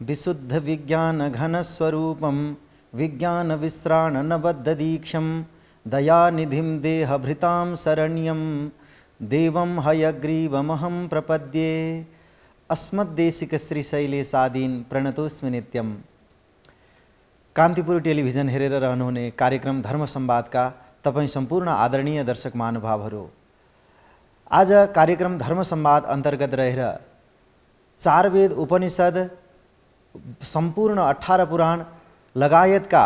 विशुद्ध विज्ञान घन स्वरूपम विज्ञान विश्राण नबद्ध दीक्षम दयानिधिं देहभृतां शरण्यं देवं हयग्रीवमहं प्रपद्ये अस्मद्देशिक श्री शैलेशादीन प्रणतोस्मि नित्यम। कान्तिपुर टेलिभिजन हेरेर रहनुहुने कार्यक्रम धर्म संवादका तपाईं सम्पूर्ण आदरणीय दर्शक महानुभावहरू, आज कार्यक्रम धर्म संवाद अन्तर्गत रहेर 4 वेद उपनिषद सम्पूर्ण 18 पुराण लगायतका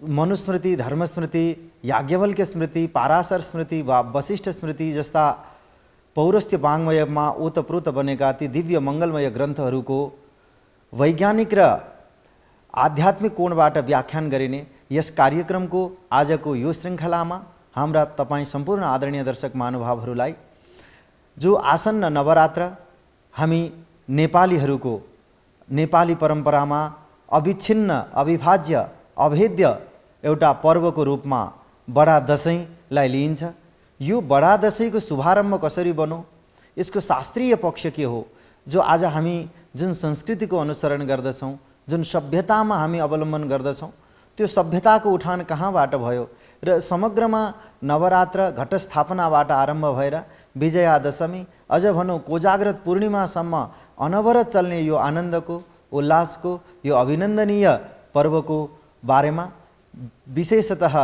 मनुस्मृति, धर्मस्मृति, याज्ञवल्क्य स्मृति, पाराशर स्मृति वा वशिष्ठ स्मृति जस्ता पौरस्त्य वाङ्मयमा ओतप्रोत बनेका ती दिव्य मङ्गलमय ग्रन्थहरूको वैज्ञानिक र आध्यात्मिक कोणबाट व्याख्यान गरिने यस कार्यक्रमको आजको यो श्रृङ्खलामा हाम्रा तपाईं सम्पूर्ण आदरणीय दर्शक महानुभावहरूलाई जो आसन्न नवरात्र हामी नेपालीहरूको नेपाली परम्परामा अविच्छिन्न, अविभाज्य, अभेद्य एउटा पर्वको रूपमा बडा दशैंलाई लिइन्छ। यो बडा दशैंको शुभारम्भ कसरी बनो, यसको शास्त्रीय पक्ष के हो, जो आज हामी जुन संस्कृतिको अनुसरण गर्दछौँ, जुन सभ्यतामा हामी अवलम्बन गर्दछौँ, त्यो सभ्यताको उठान कहाँबाट भयो र समग्रमा नवरात्र घटस्थापनाबाट आरम्भ भएर विजयादशमी अझ भनौँ कोजाग्रत पूर्णिमासम्म अनवरत चल्ने यो आनन्दको, उल्लासको, यो अभिनन्दनीय पर्वको बारेमा विशेषतः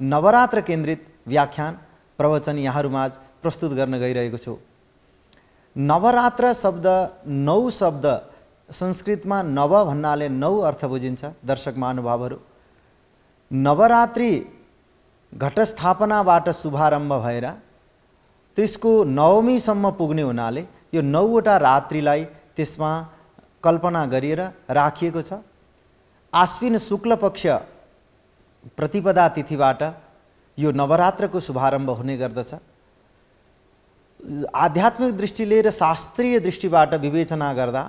नवरात्र केन्द्रित व्याख्यान प्रवचन यहाँहरूमाझ प्रस्तुत गर्न गइरहेको छु। नवरात्र शब्द 9 शब्द संस्कृतमा नव भन्नाले 9 अर्थ बुझिन्छ। दर्शक महानुभावहरू, नवरात्रि घटस्थापनाबाट शुभारम्भ भएर त्यसको नवमीसम्म पुग्ने हुनाले यो 9वटा रात्रिलाई त्यसमा कल्पना गरिएर राखिएको छ। आश्विन शुक्ल पक्ष प्रतिपदा तिथिबाट यो नवरात्रको शुभारम्भ हुने गर्दछ। आध्यात्मिक दृष्टिले र शास्त्रीय दृष्टिबाट विवेचना गर्दा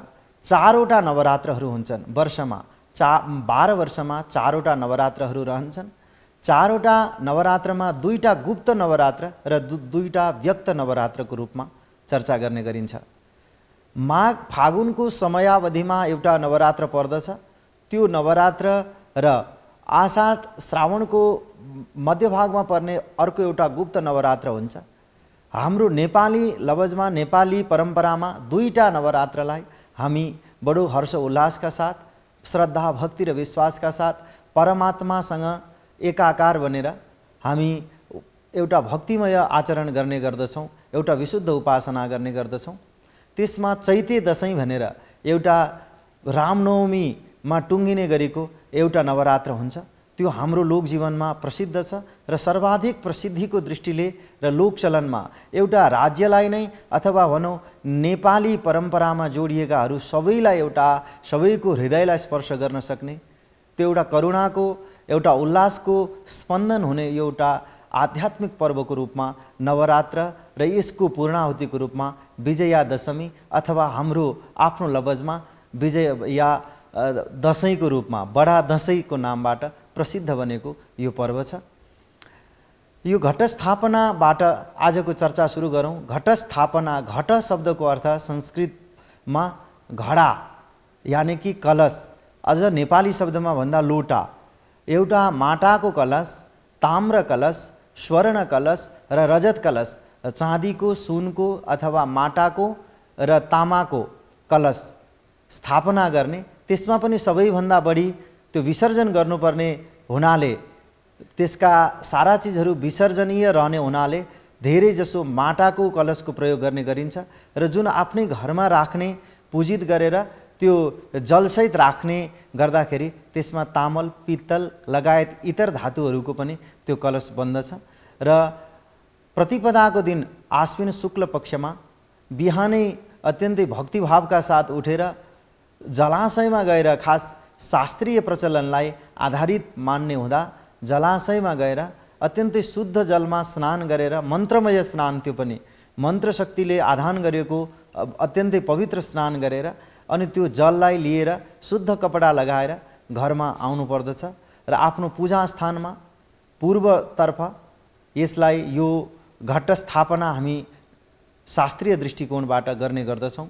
4वटा नवरात्रहरू हुन्छन् वर्षमा। 12 वर्षमा 4वटा नवरात्रहरू रहन्छन्। 4वटा नवरात्रमा 2टा गुप्त नवरात्र र 2टा व्यक्त नवरात्रको रूपमा चर्चा गर्ने गरिन्छ। माघ फागुनको समयावधिमा एउटा नवरात्र पर्दछ। त्यो नवरात्र र आषाढ श्रावणको मध्यभागमा पर्ने अर्को एउटा गुप्त नवरात्र हुन्छ। हाम्रो नेपाली लवजमा, नेपाली परम्परामा 2टा नवरात्रलाई हामी बडो हर्ष उल्लासका साथ, श्रद्धा, भक्ति र विश्वासका साथ परमात्मासँग एकाकार बनेर हामी एउटा भक्तिमय आचरण गर्ने गर्दछौँ, एउटा विशुद्ध उपासना गर्ने गर्दछौँ। त्यसमा चैते दशैं भनेर एउटा रामनवमीमा टुङ्गिने गरेको एउटा नवरात्र हुन्छ। त्यो हाम्रो लोकजीवनमा प्रसिद्ध छ र सर्वाधिक प्रसिद्धिको दृष्टिले र लोकचलनमा एउटा राज्यलाई नै अथवा भनौँ नेपाली परम्परामा जोडिएकाहरू सबैलाई एउटा सबैको हृदयलाई स्पर्श गर्न सक्ने त्यो एउटा करुणाको, एउटा उल्लासको स्पन्दन हुने एउटा आध्यात्मिक पर्वको रूपमा नवरात्र र यसको पूर्णाहुतिको रूपमा विजयादशमी अथवा हाम्रो आफ्नो लवजमा विजय या दशैंको रूपमा बडा दशैंको नामबाट प्रसिद्ध बनेको यो पर्व छ। यो घटस्थापनाबाट आजको चर्चा सुरु गरौँ। घटस्थापना, घट शब्दको अर्थ संस्कृतमा घडा यानि कि कलश, अझ नेपाली शब्दमा भन्दा लोटा। एउटा माटाको कलश, ताम्र कलश, स्वर्ण कलश र रजत कलश, चाँदीको, सुनको अथवा माटाको र तामाको कलश स्थापना गर्ने, त्यसमा पनि सबैभन्दा बढी त्यो विसर्जन गर्नुपर्ने हुनाले, त्यसका सारा चिजहरू विसर्जनीय रहने हुनाले धेरै जसो माटाको कलशको प्रयोग गर्ने गरिन्छ र जुन आफ्नै घरमा राख्ने, पूजित गरेर त्यो जलसहित राख्ने गर्दाखेरि त्यसमा तामल, पित्तल लगायत इतर धातुहरूको पनि त्यो कलश बन्दछ। र प्रतिपदाको दिन आश्विन शुक्ल पक्षमा बिहानै अत्यन्तै भक्तिभावका साथ उठेर जलाशयमा गएर, खास शास्त्रीय प्रचलनलाई आधारित मान्ने हुँदा जलाशयमा गएर अत्यन्तै शुद्ध जलमा स्नान गरेर, मन्त्रमय स्नान, त्यो पनि मन्त्र शक्तिले आधान गरेको अत्यन्तै पवित्र स्नान गरेर अनि त्यो जललाई लिएर शुद्ध कपडा लगाएर घरमा आउनु पर्दछ र आफ्नो पूजा स्थानमा पूर्वतर्फ यसलाई यो घट स्थापना हामी शास्त्रीय दृष्टिकोणबाट गर्ने गर्दछौँ।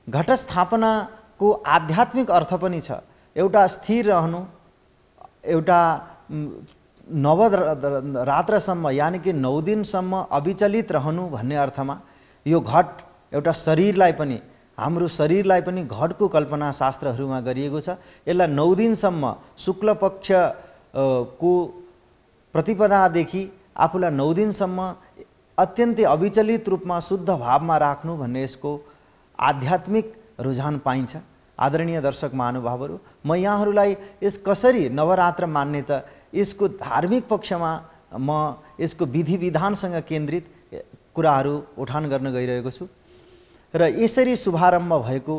घट स्थापनाको आध्यात्मिक अर्थ पनि छ, एउटा स्थिर रहनु, एउटा नवरात्रसम्म यानि कि 9 दिनसम्म अविचलित रहनु भन्ने अर्थमा यो घट एउटा शरीरलाई पनि, हाम्रो शरीरलाई पनि घटको कल्पना शास्त्रहरूमा गरिएको छ। यसलाई 9 दिनसम्म शुक्ल पक्ष को प्रतिपदादेखि आफूलाई 9 दिनसम्म अत्यन्तै अविचलित रूपमा शुद्ध भावमा राख्नु भन्ने यसको आध्यात्मिक रुझान पाइन्छ। आदरणीय दर्शक महानुभावहरू, म यहाँहरूलाई यस कसरी नवरात्र मान्ने त यसको धार्मिक पक्षमा म यसको विधि विधानसँग केन्द्रित कुराहरू उठान गर्न गइरहेको छु। र यसरी शुभारम्भ भएको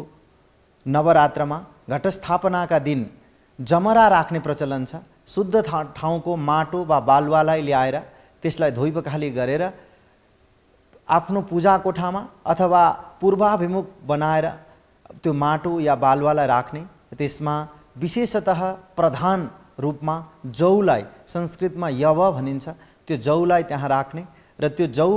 नवरात्रमा घटस्थापनाका दिन जमरा राख्ने प्रचलन छ। शुद्ध ठाउँको माटो वा बालुवालाई ल्याएर त्यसलाई धोइ पखाली गरेर आफ्नो पूजा कोठामा अथवा पूर्वाभिमुख बनाएर त्यो माटो या बालुवालाई राख्ने, त्यसमा विशेषतः प्रधान रूपमा जौलाई, संस्कृतमा यव भनिन्छ, त्यो जौलाई त्यहाँ राख्ने र त्यो जौ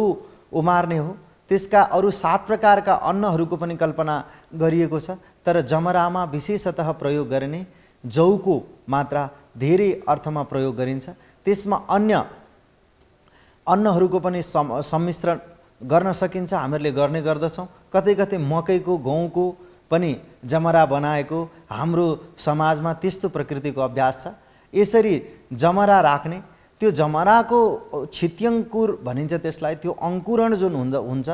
उमार्ने हो। त्यसका अरू 7 प्रकारका अन्नहरूको पनि कल्पना गरिएको छ, तर जमरामा विशेषतः प्रयोग गरिने जौको मात्रा धेरै अर्थमा प्रयोग गरिन्छ। त्यसमा अन्य अन्नहरूको पनि सम्मिश्रण गर्न सकिन्छ, हामीहरूले गर्ने गर्दछौँ। कतै कतै मकैको, गहुँको पनि जमरा बनाएको हाम्रो समाजमा त्यस्तो प्रकृतिको अभ्यास छ। यसरी जमरा राख्ने, त्यो जमराको छित्यङ्कुर भनिन्छ त्यसलाई, त्यो अङ्कुरण जुन हुन्छ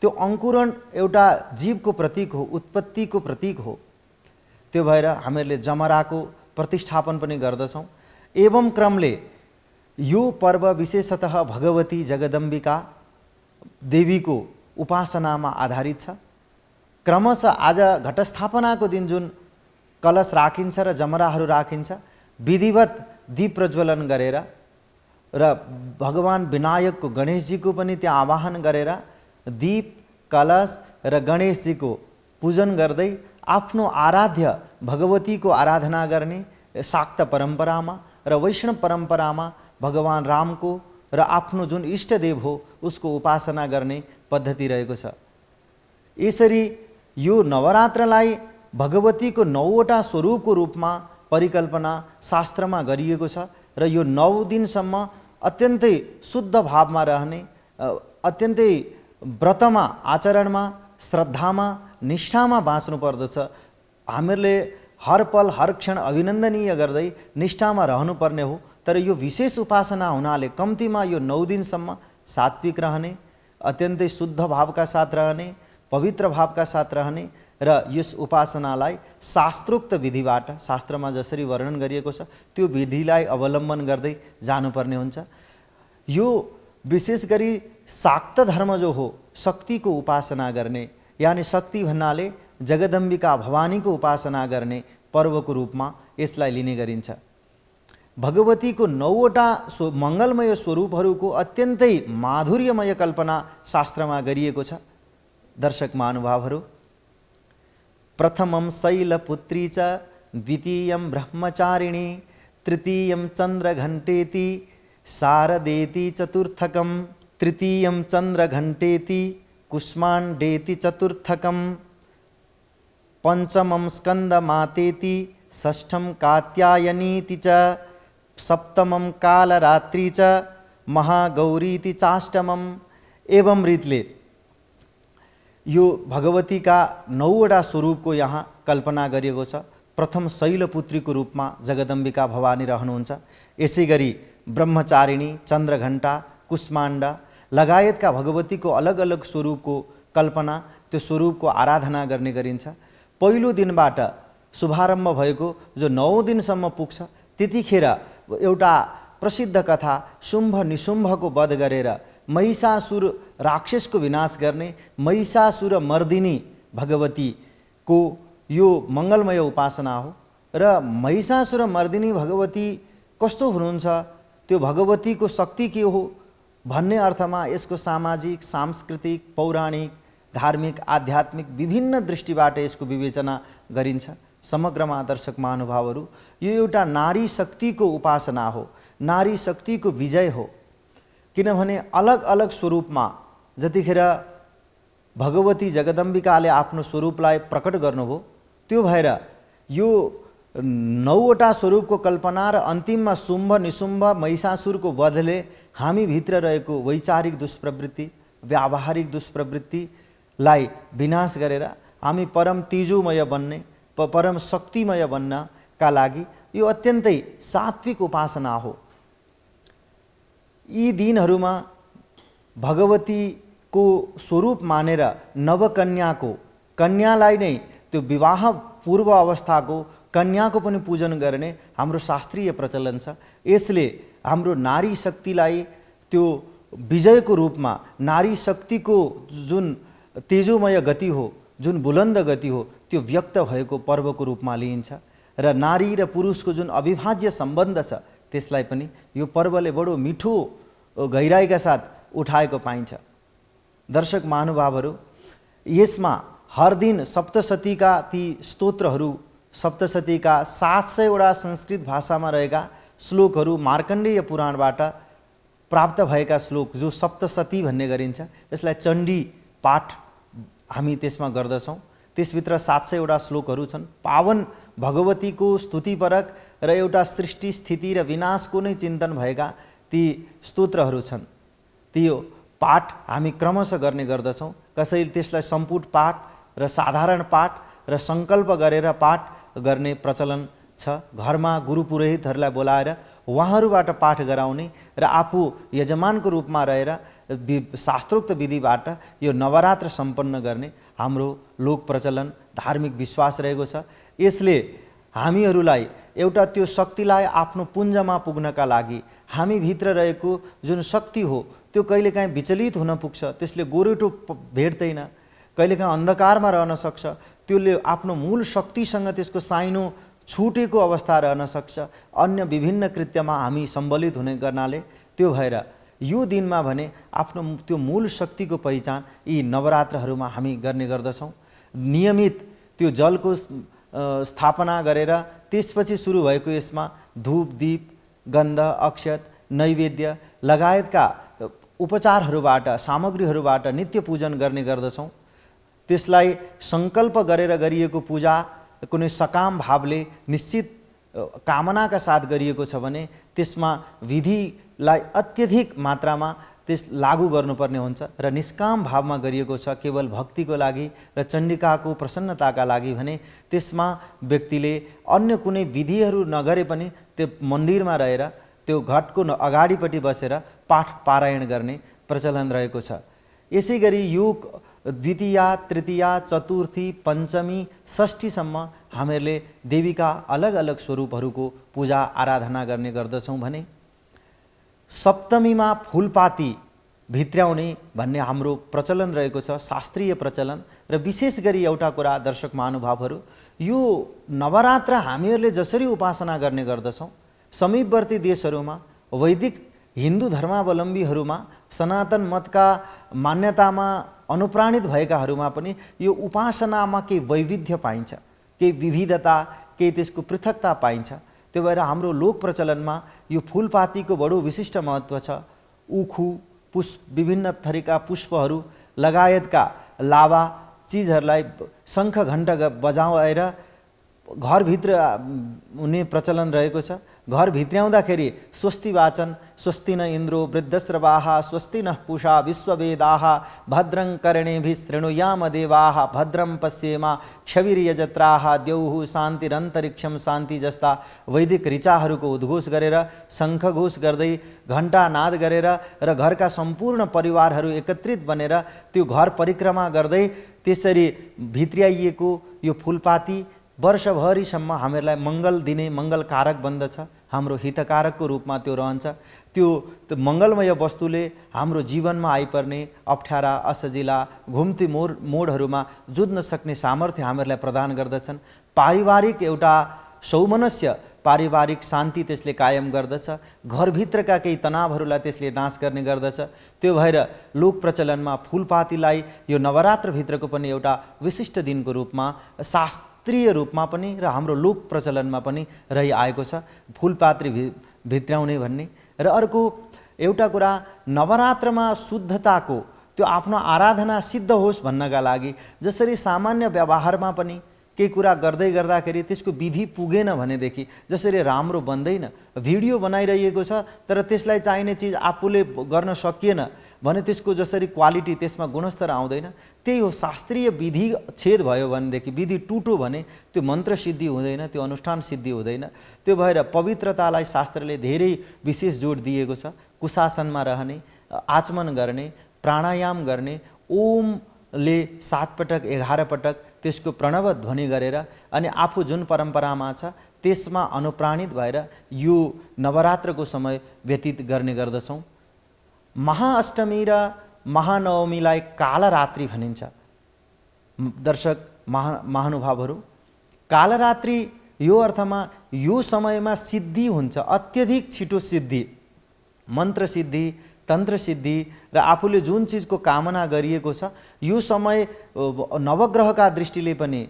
त्यो अङ्कुरण एउटा जीवको प्रतीक हो, उत्पत्तिको प्रतीक हो। त्यो भएर हामीहरूले जमराको प्रतिष्ठापन पनि गर्दछौँ। एवं क्रमले यो पर्व विशेषतः भगवती जगदम्बिका देवीको उपासनामा आधारित छ। क्रमशः आज घटस्थापनाको दिन जुन कलश राखिन्छ र जमराहरू राखिन्छ, विधिवत दीप प्रज्वलन गरेर र भगवान विनायकको, गणेशजीको पनि त्यहाँ आवाहन गरेर दीप, कलश र गणेशजीको पूजन गर्दै आफ्नो आराध्य भगवतीको आराधना गर्ने शाक्त परम्परामा र वैष्णव परम्परामा भगवान रामको र आफ्नो जुन इष्टदेव हो उसको उपासना गर्ने पद्धति रहेको छ। यसरी यो नवरात्रलाई भगवतीको 9वटा स्वरूपको रूपमा परिकल्पना शास्त्रमा गरिएको छ र यो 9 दिनसम्म अत्यन्तै शुद्ध भावमा रहने, अत्यन्तै व्रतमा, आचरणमा, श्रद्धामा, निष्ठामा बाँच्नु पर्दछ। हामीहरूले हर पल हर क्षण अभिनन्दनीय गर्दै निष्ठामा रहनुपर्ने हो। तर यो विशेष उपासना हुनाले कम्तीमा यो 9 दिनसम्म सात्विक रहने, अत्यन्तै शुद्ध भावका साथ रहने, पवित्र भावका साथ रहने र यस उपासनालाई शास्त्रोक्त विधिबाट, शास्त्रमा जसरी वर्णन गरिएको छ त्यो विधिलाई अवलम्बन गर्दै जानुपर्ने हुन्छ। यो विशेष गरी शाक्त धर्म जो हो, शक्तिको उपासना गर्ने, यानि शक्ति भन्नाले जगदम्बिका भवानीको उपासना गर्ने पर्वको रूपमा यसलाई लिने गरिन्छ। भगवतीको 9वटा मङ्गलमय स्वरूपहरूको अत्यन्तै माधुर्यमय कल्पना शास्त्रमा गरिएको छ। दर्शक महानुभावहरू, प्रथमं शैलपुत्री च, द्वितीयं ब्रह्मचारिणी, तृतीयं चन्द्रघण्टेति, शारदेति चतुर्थकं, तृतीयं चन्द्रघण्टेति, कुष्माण्डेति चतुर्थकं, पंचमं स्कंदमातेति, षष्ठं कात्यायनीति च, सप्तमं कालरात्रि च, महागौरीति चाष्टमं। एवं रीतले यो भगवतीका 9वटा स्वरूपको यहाँ कल्पना गरिएको छ। प्रथम शैलपुत्रीको रूपमा जगदम्बिका भवानी रहनुहुन्छ। यसै गरी ब्रह्मचारिणी, चन्द्रघण्टा, कुष्माण्डा लगायतका भगवतीको अलग अलग स्वरूपको कल्पना, त्यो स्वरूपको आराधना गर्ने गरिन्छ। पहिलो दिनबाट शुभारम्भ भएको जो 9 दिनसम्म पुग्छ, त्यतिखेर एउटा प्रसिद्ध कथा शुम्भ निशुम्भको वध गरेर महिषासुर राक्षसको विनाश गर्ने महिषासुर मर्दिनी भगवतीको यो मङ्गलमय उपासना हो। र महिषासुर मर्दिनी भगवती कस्तो हुनुहुन्छ, त्यो भगवतीको शक्ति के हो भन्ने अर्थमा यसको सामाजिक, सांस्कृतिक, पौराणिक, धार्मिक आध्यात्मिक विभिन्न दृष्टिबाट यसको विवेचना गरिन्छ। समग्रमा दर्शक महानुभावहरू, यो एउटा नारी शक्तिको उपासना हो, नारी शक्तिको विजय हो। किनभने अलग अलग स्वरूपमा जतिखेर भगवती जगदम्बिकाले आफ्नो स्वरूपलाई प्रकट गर्नुभयो, त्यो भएर यो 9वटा स्वरूपको कल्पना र अन्तिममा शुम्भ निशुम्भ महिषासुरको वधले हामी भित्र रहेको वैचारिक दुष्प्रवृत्ति, व्यावहारिक दुष्प्रवृत्तिलाई विनाश गरेर हामी परम तेजोमय बन्ने, परम शक्तिमय बन्नका लागि यो अत्यन्तै सात्विक उपासना हो। यी दिनहरूमा भगवतीको स्वरूप मानेर नवकन्याको, कन्यालाई नै त्यो विवाह पूर्व अवस्थाको कन्याको पनि पूजन गर्ने हाम्रो शास्त्रीय प्रचलन छ। यसले हाम्रो नारी शक्तिलाई त्यो विजयको रूपमा, नारी शक्तिको जुन तेजोमय गति हो, जुन बुलन्द गति हो, त्यो व्यक्त भएको पर्वको रूपमा लिइन्छ र नारी र पुरुषको जुन अविभाज्य सम्बन्ध छ त्यसलाई पनि यो पर्वले बडो मिठो गहिराइका साथ उठाएको पाइन्छ। दर्शक महानुभावहरू, यसमा हर दिन सप्तशतीका ती स्तोत्रहरू, सप्तशतीका 700वटा संस्कृत भाषामा रहेका श्लोकहरू मार्कण्डेय पुराणबाट प्राप्त भएका श्लोक जो सप्तशती भन्ने गरिन्छ, यसलाई चण्डी पाठ हामी त्यसमा गर्दछौँ। त्यसभित्र 700वटा श्लोकहरू छन्। पावन भगवतीको स्तुतिपरक र एउटा सृष्टि स्थिति र विनाशको नै चिन्तन भएका ती स्तोत्रहरू छन्। त्यो पाठ हामी क्रमशः गर्ने गर्दछौँ। कसैले त्यसलाई सम्पुट पाठ र साधारण पाठ र सङ्कल्प गरेर पाठ गर्ने प्रचलन छ। घरमा गुरु पुरोहितहरूलाई बोलाएर उहाँहरूबाट पाठ गराउने र आफू यजमानको रूपमा रहेर शास्त्रोक्त विधिबाट यो नवरात्र सम्पन्न गर्ने हाम्रो लोक प्रचलन, धार्मिक विश्वास रहेको छ। यसले हामीहरूलाई एउटा त्यो शक्तिलाई आफ्नो पुञ्जमा पुग्नका लागि हामी भित्र रहेको जुन शक्ति हो त्यो कहिलेकाहीँ विचलित हुन पुग्छ, त्यसले गोरेटो भेट्दैन, कहिलेकाहीँ अन्धकारमा रहन सक्छ, त्यसले आफ्नो मूल शक्तिसँग त्यसको साइनो छुटेको अवस्था रहन सक्छ। अन्य विभिन्न कृत्यमा हामी सम्बलित हुने गर्नाले त्यो भएर यो दिनमा भने आफ्नो त्यो मूल शक्तिको पहिचान यी नवरात्रहरूमा हामी गर्ने गर्दछौँ। नियमित त्यो जलको स्थापना गरेर त्यसपछि सुरु भएको यसमा धूप, दीप, गन्ध, अक्षत, नैवेद्य लगायतका उपचारहरूबाट, सामग्रीहरूबाट नित्य पूजन गर्ने गर्दछौँ। त्यसलाई सङ्कल्प गरेर गरिएको पूजा कुनै सकाम भावले निश्चित कामनाका साथ गरिएको छ भने त्यसमा विधिलाई अत्यधिक मात्रामा त्यस लागू गर्नुपर्ने हुन्छ र निष्काम भावमा गरिएको छ केवल भक्तिको लागि र चण्डिकाको प्रसन्नताका लागि भने त्यसमा व्यक्तिले अन्य कुनै विधिहरू नगरे पनि त्यो मन्दिरमा रहेर त्यो घटको अगाडिपट्टि बसेर पाठ पारायण गर्ने प्रचलन रहेको छ। यसै गरी यो द्वितीया, तृतीया, चतुर्थी, पञ्चमी, षष्ठीसम्म हामीहरूले देवीका अलग अलग स्वरूपहरूको पूजा आराधना गर्ने गर्दछौँ भने सप्तमीमा फुलपाती भित्र्याउने भन्ने हाम्रो प्रचलन रहेको छ, शास्त्रीय प्रचलन। र विशेष गरी एउटा कुरा दर्शक महानुभावहरू, यो नवरात्र हामीहरूले जसरी उपासना गर्ने गर्दछौँ, समीपवर्ती देशहरूमा वैदिक हिन्दू धर्मावलम्बीहरूमा सनातन मतका मान्यतामा अनुप्राणित भएकाहरूमा पनि यो उपासनामा केही वैविध्य पाइन्छ, केही विविधता, केही त्यसको पृथकता पाइन्छ। त्यो भएर हाम्रो लोक प्रचलनमा यो फुलपातीको बडो विशिष्ट महत्त्व छ। उखु, विभिन्न थरीका पुष्पहरू लगायतका लावा चिजहरूलाई शङ्ख घण्ट बजाएर घरभित्र हुने प्रचलन रहेको छ। घर भित्र्याउँदाखेरि स्वस्ति वाचन, स्वस्ति न इन्द्रो वृद्धस्रवाः, स्वस्ति न पूषा विश्ववेदाः, भद्रं कर्णेभिः शृणुयाम देवाः, भद्रं पश्येमा क्षवीर्यजत्राः, द्यौः शान्तिरन्तरिक्षं शान्ति जस्ता वैदिक ऋचाहरूको उद्घोष गरेर, शङ्खघोष गर्दै, घण्टा नाद गरेर र घरका सम्पूर्ण परिवारहरू एकत्रित बनेर त्यो घर परिक्रमा गर्दै त्यसरी भित्र्याइएको यो फुलपाती वर्षभरिसम्म हामीहरूलाई मङ्गल दिने, मङ्गलकारक बन्दछ, हाम्रो हितकारकको रूपमा त्यो रहन्छ। त्यो मङ्गलमय वस्तुले हाम्रो जीवनमा आइपर्ने अप्ठ्यारा, असजिला, घुम्ती मोडहरूमा जुझ्न सक्ने सामर्थ्य हामीहरूलाई प्रदान गर्दछन्। पारिवारिक एउटा सौमनस्य पारिवारिक शान्ति त्यसले कायम गर्दछ, घरभित्रका केही तनावहरूलाई त्यसले नाश गर्ने गर्दछ। त्यो भएर लोक प्रचलनमा फुलपातीलाई यो नवरात्रभित्रको पनि एउटा विशिष्ट दिनको रूपमा, शास्त्रीय रूपमा पनि र हाम्रो लोक प्रचलनमा पनि रहिआएको छ फुलपात्री भित्राउने भन्ने। र अर्को एउटा कुरा, नवरात्रमा शुद्धताको त्यो आफ्नो आराधना सिद्ध होस् भन्नका लागि जसरी सामान्य व्यवहारमा पनि केही कुरा गर्दै गर्दाखेरि त्यसको विधि पुगेन भनेदेखि जसरी राम्रो बन्दैन, भिडियो बनाइरहेको छ तर त्यसलाई चाहिने चिज आफूले गर्न सकिएन भने त्यसको जसरी क्वालिटी, त्यसमा गुणस्तर आउँदैन। त्यही हो, शास्त्रीय विधि छेद भयो भनेदेखि, विधि टुटो भने त्यो मन्त्र सिद्धि हुँदैन, त्यो अनुष्ठान सिद्धि हुँदैन। त्यो भएर पवित्रतालाई शास्त्रले धेरै विशेष जोड दिएको छ। कुशासनमा रहने, आचमन गर्ने, प्राणायाम गर्ने, ओमले 7 पटक 11 पटक त्यसको प्रणव ध्वनि गरेर अनि आफू जुन परम्परामा छ त्यसमा अनुप्राणित भएर यो नवरात्रको समय व्यतीत गर्ने गर्दछौँ। महाअष्टमी र महानवमीलाई कालरात्रि भनिन्छ। दर्शक महानुभावहरू, कालरात्रि यो अर्थमा यो समयमा सिद्धि हुन्छ, अत्यधिक छिटो सिद्धि, मन्त्र सिद्धि, तन्त्र सिद्धि र आफूले जुन चिजको कामना गरिएको छ यो समय नवग्रहका दृष्टिले पनि,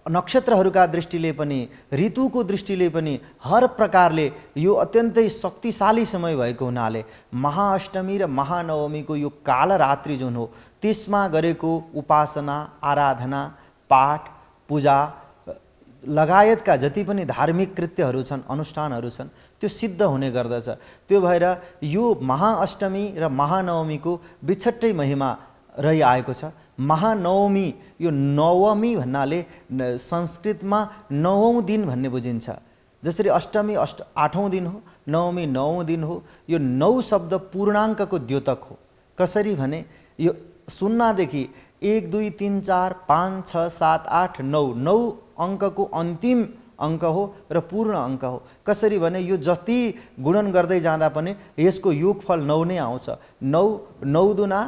नक्षत्रहरूका दृष्टिले पनि, ऋतुको दृष्टिले पनि हर प्रकारले यो अत्यन्तै शक्तिशाली समय भएको हुनाले महाअष्टमी र महानवमीको यो कालरात्रि जुन हो त्यसमा गरेको उपासना, आराधना, पाठ, पूजा लगायतका जति पनि धार्मिक कृत्यहरू छन्, अनुष्ठानहरू छन्, त्यो सिद्ध हुने गर्दछ। त्यो भएर यो महाअष्टमी र महानवमीको बिछट्टै महिमा रहिआएको छ। महानवमी, यो नवमी भन्नाले संस्कृतमा 9औं दिन भन्ने बुझिन्छ। जसरी अष्टमी 8औं दिन हो, नवमी 9औं दिन हो। यो 9 शब्द पूर्णाङ्कको द्योतक हो। कसरी भने यो शून्यदेखि 1 2 3 4 5 6 7 8 9 9 अङ्कको अन्तिम अङ्क हो र पूर्ण अङ्क हो। कसरी भने यो जति गुणन गर्दै जाँदा पनि यसको योगफल 9 नै आउँछ। 9 9 दुना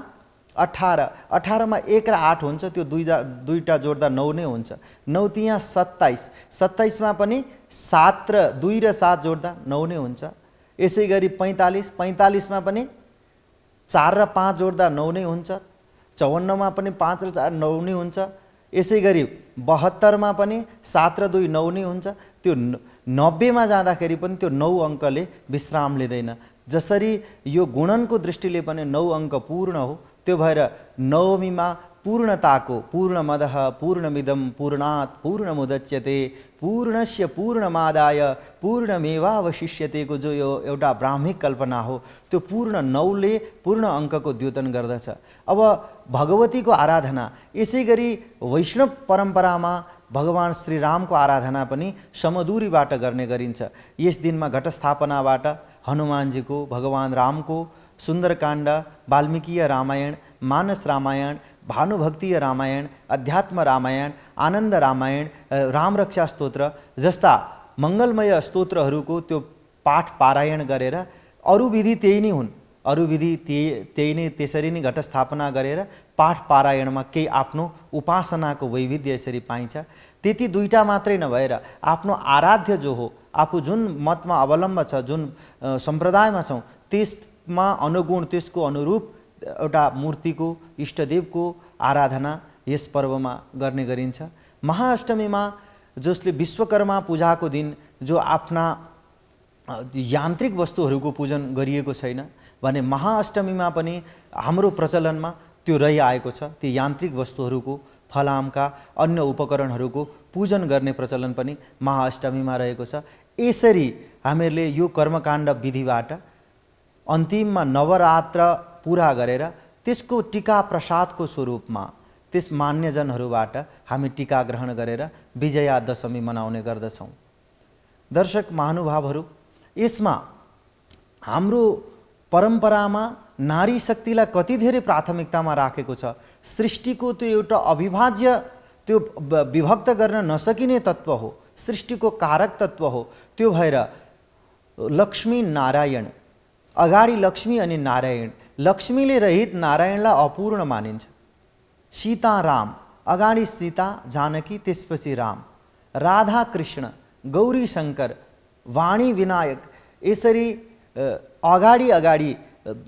18, 18 मा 1 र 8 हुन्छ, त्यो दुईटा जोड्दा 9 नै हुन्छ। 9 तिया 27, 27 मा पनि 7 र 2 र 7 जोड्दा 9 नै हुन्छ। यसै गरी 45, 45 मा पनि 4 र 5 जोड्दा 9 नै हुन्छ। 54 मा पनि 5 र 4 9 नै हुन्छ। यसै गरी 72 मा पनि 7 र 2 9 नै हुन्छ। त्यो 90 मा जाँदाखेरि पनि त्यो 9 अङ्कले विश्राम लिँदैन। जसरी यो गुणनको दृष्टिले पनि 9 अङ्क पूर्ण हो, त्यो भएर नवमीमा पूर्णताको, पूर्णमदः पूर्णमिदं पूर्णात् पूर्णमुदच्यते पूर्णस्य पूर्णमादाय पूर्णमेवावशिष्यतेको जो यो एउटा ब्राह्मिक कल्पना हो, त्यो पूर्ण 9ले पूर्ण अङ्कको द्योतन गर्दछ। अब भगवतीको आराधना, यसै गरी वैष्णव परम्परामा भगवान श्रीरामको आराधना पनि समदूरीबाट गर्ने गरिन्छ। यस दिनमा घटस्थापनाबाट हनुमानजीको, भगवान रामको सुन्दरकाण्ड, वाल्मीकीय रामायण, मानस रामायण, भानुभक्तीय रामायण, अध्यात्म रामायण, आनन्द रामायण, रामरक्षा स्तोत्र जस्ता मङ्गलमय स्तोत्रहरूको त्यो पाठ पारायण गरेर, अरू विधि त्यही नै हुन्, अरू विधि त्यही नै, त्यसरी नै घटस्थापना गरेर पाठ पारायणमा केही आफ्नो उपासनाको वैविध्य यसरी पाइन्छ। त्यति दुईटा मात्रै नभएर आफ्नो आराध्य जो हो, आफू जुन मतमा अवलम्ब छ, जुन सम्प्रदायमा छौँ त्यसमा अनुगुण, त्यसको अनुरूप एउटा मूर्तिको, इष्टदेवको आराधना यस पर्वमा गर्ने गरिन्छ। महाअष्टमीमा जसले विश्वकर्मा पूजाको दिन जो आफ्ना यान्त्रिक वस्तुहरूको पूजन गरिएको छैन भने महाअष्टमीमा पनि हाम्रो प्रचलनमा त्यो रहिआएको छ। ती यान्त्रिक वस्तुहरूको, फलामका, अन्य उपकरणहरूको पूजन गर्ने प्रचलन पनि महाअष्टमीमा रहेको छ। यसरी हामीहरूले यो कर्मकाण्ड विधिबाट अन्तिममा नवरात्र पुरा गरेर त्यसको टीका प्रसादको स्वरूपमा त्यस मान्यजनहरूबाट हामी टीका ग्रहण गरेर विजया दशमी मनाउने गर्दछौँ। दर्शक महानुभावहरू, यसमा हाम्रो परम्परामा नारी शक्तिलाई कति धेरै प्राथमिकतामा राखेको छ। सृष्टिको त्यो एउटा अविभाज्य, त्यो विभक्त गर्न नसकिने तत्त्व हो, सृष्टिको कारक तत्त्व हो। त्यो भएर लक्ष्मी नारायण, अगाडि लक्ष्मी अनि नारायण, लक्ष्मीले रहित नारायणलाई अपूर्ण मानिन्छ। सीता राम, अगाडि सीता जानकी, त्यसपछि राम, राधा कृष्ण, गौरी शङ्कर, वाणी विनायक, यसरी अगाडि अगाडि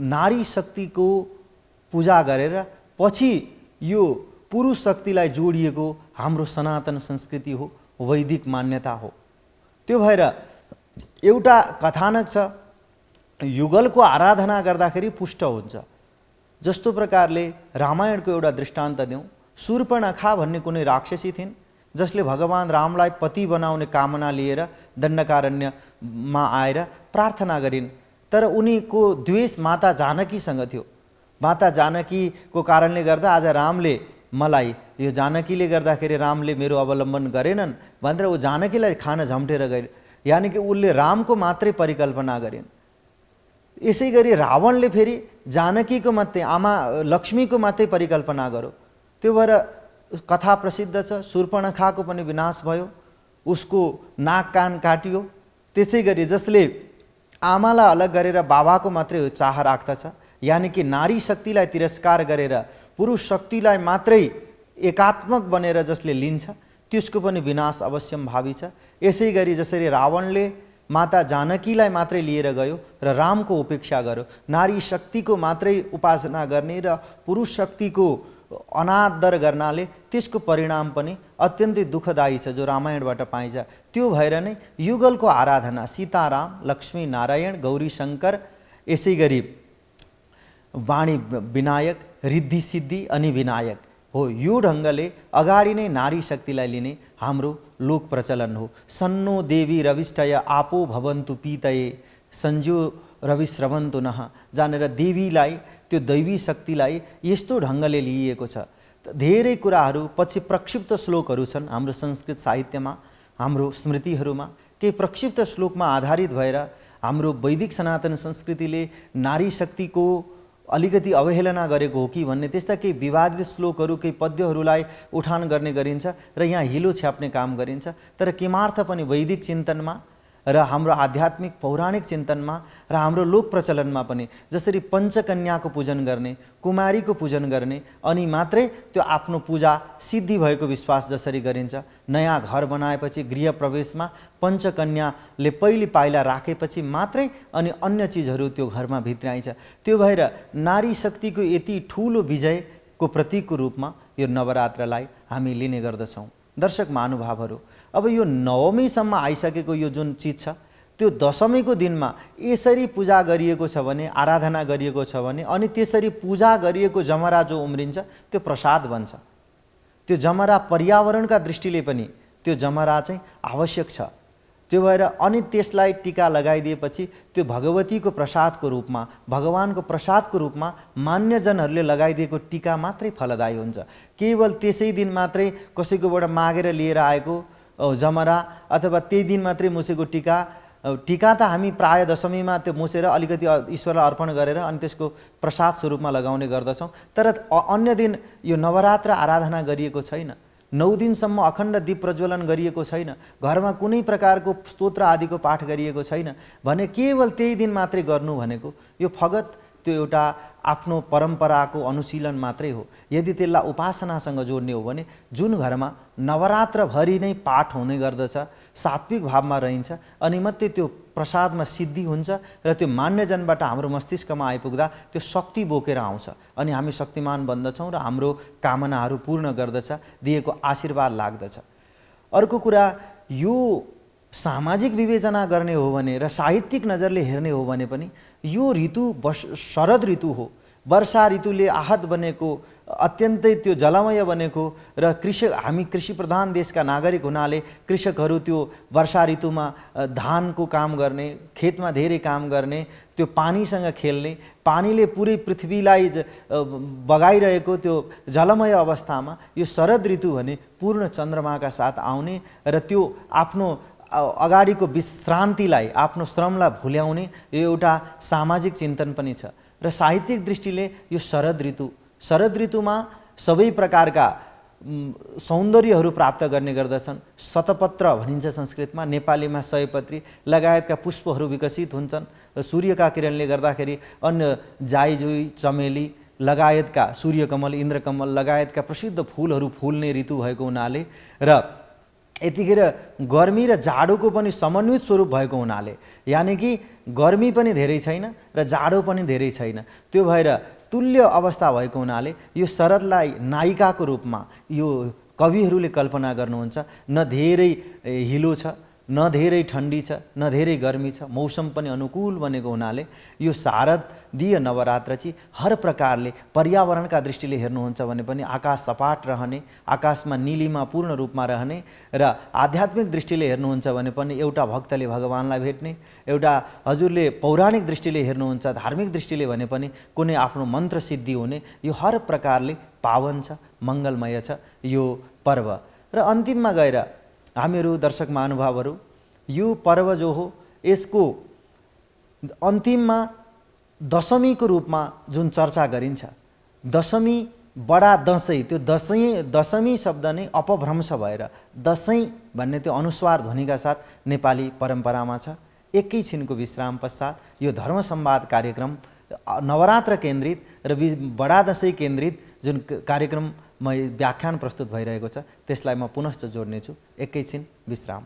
नारी शक्तिको पूजा गरेर पछि यो पुरुष शक्तिलाई जोडिएको हाम्रो सनातन संस्कृति हो, वैदिक मान्यता हो। त्यो भएर एउटा कथानक छ, युगलको आराधना गर्दाखेरि पुष्ट हुन्छ। जस्तो प्रकारले रामायणको एउटा दृष्टान्त दिउँ, शूर्पणखा भन्ने कुनै राक्षसी थिइन् जसले भगवान रामलाई पति बनाउने कामना लिएर दण्डकारण्यमा आएर प्रार्थना गरिन्। तर उनीको द्वेष माता जानकीसँग थियो। माता जानकीको कारणले गर्दा आज रामले मलाई, यो जानकीले गर्दाखेरि रामले मेरो अवलम्बन गरेनन् भनेर ऊ जानकीलाई खान झम्टेर गए। यानि कि उसले रामको मात्रै परिकल्पना गरिन्। यसै गरी रावणले फेरि जानकीको मात्रै, आमा लक्ष्मीको मात्रै परिकल्पना गर्यो। त्यो भएर कथा प्रसिद्ध छ, शूर्पणखाको पनि विनाश भयो, उसको नाक कान काटियो। त्यसै गरी जसले आमालाई अलग गरेर बाबाको मात्रै चाह राख्दछ, यानि कि नारी शक्तिलाई तिरस्कार गरेर पुरुष शक्तिलाई मात्रै एकात्मक बनेर जसले लिन्छ त्यसको पनि विनाश अवश्यम भावी छ। यसै गरी जसरी रावणले माता जानकीलाई मात्रै लिएर गयो र रामको उपेक्षा गर्यो, नारी शक्तिको मात्रै उपासना गर्ने र पुरुष शक्तिको अनादर गर्नाले त्यसको परिणाम पनि अत्यन्तै दुःखदायी छ, जो रामायणबाट पाइन्छ। त्यो भएर नै युगलको आराधना सीताराम, लक्ष्मी नारायण, गौरी शङ्कर, यसै गरी वाणी विनायक, रिद्धि सिद्धि अनि विनायक हो। यो ढङ्गले अगाडि नै नारी शक्तिलाई लिने हाम्रो लोक प्रचलन हो। सन्नो देवी रविष्ठय आपो भवन्तु पीतये सञ्जो रविश्रवन्तु नः, जानेर देवीलाई, त्यो दैवी शक्तिलाई यस्तो ढङ्गले लिइएको छ। धेरै कुराहरू पछि प्रक्षिप्त श्लोकहरू छन् हाम्रो संस्कृत साहित्यमा, हाम्रो स्मृतिहरूमा। केही प्रक्षिप्त श्लोकमा आधारित भएर हाम्रो वैदिक सनातन संस्कृतिले नारी शक्तिको अलिकति अवहेलना गरेको हो कि भन्ने त्यस्ता केही विवादित श्लोकहरू, केही पद्यहरूलाई उठान गर्ने गरिन्छ र यहाँ हिलो छ्याप्ने काम गरिन्छ। तर किमार्थ पनि वैदिक चिन्तनमा र हाम्रो आध्यात्मिक पौराणिक चिन्तनमा र हाम्रो लोक प्रचलनमा पनि जसरी पञ्चकन्याको पूजन गर्ने, कुमारीको पूजन गर्ने, अनि मात्रै त्यो आफ्नो पूजा सिद्धि भएको विश्वास जसरी गरिन्छ, नयाँ घर बनाएपछि गृह प्रवेशमा पञ्चकन्याले पहिलो पाइला राखेपछि मात्रै अनि अन्य चिजहरू त्यो घरमा भित्राइन्छ। त्यो भएर नारी शक्तिको यति ठुलो विजयको प्रतीकको रूपमा यो नवरात्रलाई हामी लिने गर्दछौँ। दर्शक महानुभावहरू, अब यो नवमीसम्म आइसकेको यो जुन चिज छ, त्यो दशमीको दिनमा यसरी पूजा गरिएको छ भने, आराधना गरिएको छ भने, अनि त्यसरी पूजा गरिएको जमरा जो उम्रिन्छ त्यो प्रसाद बन्छ। त्यो जमरा पर्यावरणका दृष्टिले पनि त्यो जमरा चाहिँ आवश्यक छ। त्यो भएर अनि त्यसलाई टीका लगाइदिएपछि त्यो भगवतीको प्रसादको रूपमा, भगवानको प्रसादको रूपमा मान्यजनहरूले लगाइदिएको टीका मात्रै फलदायी हुन्छ। केवल त्यसै दिन मात्रै कसैकोबाट मागेर लिएर आएको जमरा अथवा त्यही दिन मात्रै मुसेको टीका त हामी प्राय दशमीमा त्यो मुसेर अलिकति ईश्वरलाई अर्पण गरेर अनि त्यसको प्रसाद स्वरूपमा लगाउने गर्दछौँ। तर अन्य दिन यो नवरात्र आराधना गरिएको छैन, 9 दिनसम्म अखण्ड दीप प्रज्वलन गरिएको छैन, घरमा कुनै प्रकारको स्तोत्र आदिको पाठ गरिएको छैन भने केवल त्यही दिन मात्रै गर्नु भनेको यो फगत त्यो एउटा आफ्नो परम्पराको अनुशीलन मात्रै हो। यदि त्यसलाई उपासनासँग जोड्ने हो भने जुन घरमा नवरात्रभरि नै पाठ हुने गर्दछ, सात्विक भावमा रहन्छ, अनि मात्रै त्यो प्रसादमा सिद्धि हुन्छ र त्यो मान्यजनबाट हाम्रो मस्तिष्कमा आइपुग्दा त्यो शक्ति बोकेर आउँछ अनि हामी शक्तिमान बन्दछौँ र हाम्रो कामनाहरू पूर्ण गर्दछ, दिएको आशीर्वाद लाग्दछ। अर्को कुरा, यो सामाजिक विवेचना गर्ने हो भने र साहित्यिक नजरले हेर्ने हो भने पनि यो ऋतु शरद ऋतु हो। वर्षा ऋतुले आहत बनेको, अत्यन्तै त्यो जलमय बनेको र हामी कृषि प्रधान देशका नागरिक हुनाले कृषकहरू त्यो वर्षा ऋतुमा धानको काम गर्ने, खेतमा धेरै काम गर्ने, त्यो पानीसँग खेल्ने, पानीले पुरै पृथ्वीलाई बगाइरहेको त्यो जलमय अवस्थामा यो शरद ऋतु भने पूर्ण चन्द्रमाका साथ आउने र त्यो आफ्नो अगाडिको विश्रान्तिलाई, आफ्नो श्रमलाई भुल्याउने यो एउटा सामाजिक चिन्तन पनि छ। र साहित्यिक दृष्टिले यो शरद ऋतुमा सबै प्रकारका सौन्दर्यहरू प्राप्त गर्ने गर्दछन्। शतपत्र भनिन्छ संस्कृतमा, नेपालीमा सयपत्री लगायतका पुष्पहरू विकसित हुन्छन्। सूर्यका किरणले गर्दाखेरि अन्य जाइजुई, चमेली लगायतका, सूर्यकमल, इन्द्रकमल लगायतका प्रसिद्ध फुलहरू फुल्ने ऋतु भएको हुनाले र यतिखेर गर्मी र जाडोको पनि समन्वित स्वरूप भएको हुनाले, यानि कि गर्मी पनि धेरै छैन र जाडो पनि धेरै छैन, त्यो भएर तुल्य अवस्था भएको हुनाले यो शरदलाई नायिकाको रूपमा यो कविहरूले कल्पना गर्नुहुन्छ। न धेरै हिलो छ, न धेरै ठन्डी छ, न धेरै गर्मी छ, मौसम पनि अनुकूल बनेको हुनाले यो शारदीय नवरात्र चाहिँ हर प्रकारले पर्यावरणका दृष्टिले हेर्नुहुन्छ भने पनि आकाश सपाट रहने, आकाशमा नीलिमा पूर्ण रूपमा रहने, र आध्यात्मिक दृष्टिले हेर्नुहुन्छ भने पनि एउटा भक्तले भगवानलाई भेट्ने, एउटा हजुरले पौराणिक दृष्टिले हेर्नुहुन्छ, धार्मिक दृष्टिले भने पनि कुनै आफ्नो मन्त्र सिद्धि हुने, यो हर प्रकारले पावन छ, मङ्गलमय छ यो पर्व। र अन्तिममा गएर हामीहरू दर्शक महानुभावहरू यो पर्व जो हो यसको अन्तिममा दशमीको रूपमा जुन चर्चा गरिन्छ, दशमी बडा दसैँ, त्यो दशमी शब्द नै अपभ्रंश भएर दसैँ भन्ने त्यो अनुस्वार ध्वनिका साथ नेपाली परम्परामा छ। एकैछिनको विश्राम पश्चात यो धर्म संवाद कार्यक्रम नवरात्र केन्द्रित र बडा दसैँ केन्द्रित जुन कार्यक्रम व्याख्यान प्रस्तुत भइरहेको छ त्यसलाई म पुनश्च जोड्नेछु। एकैछिन विश्राम।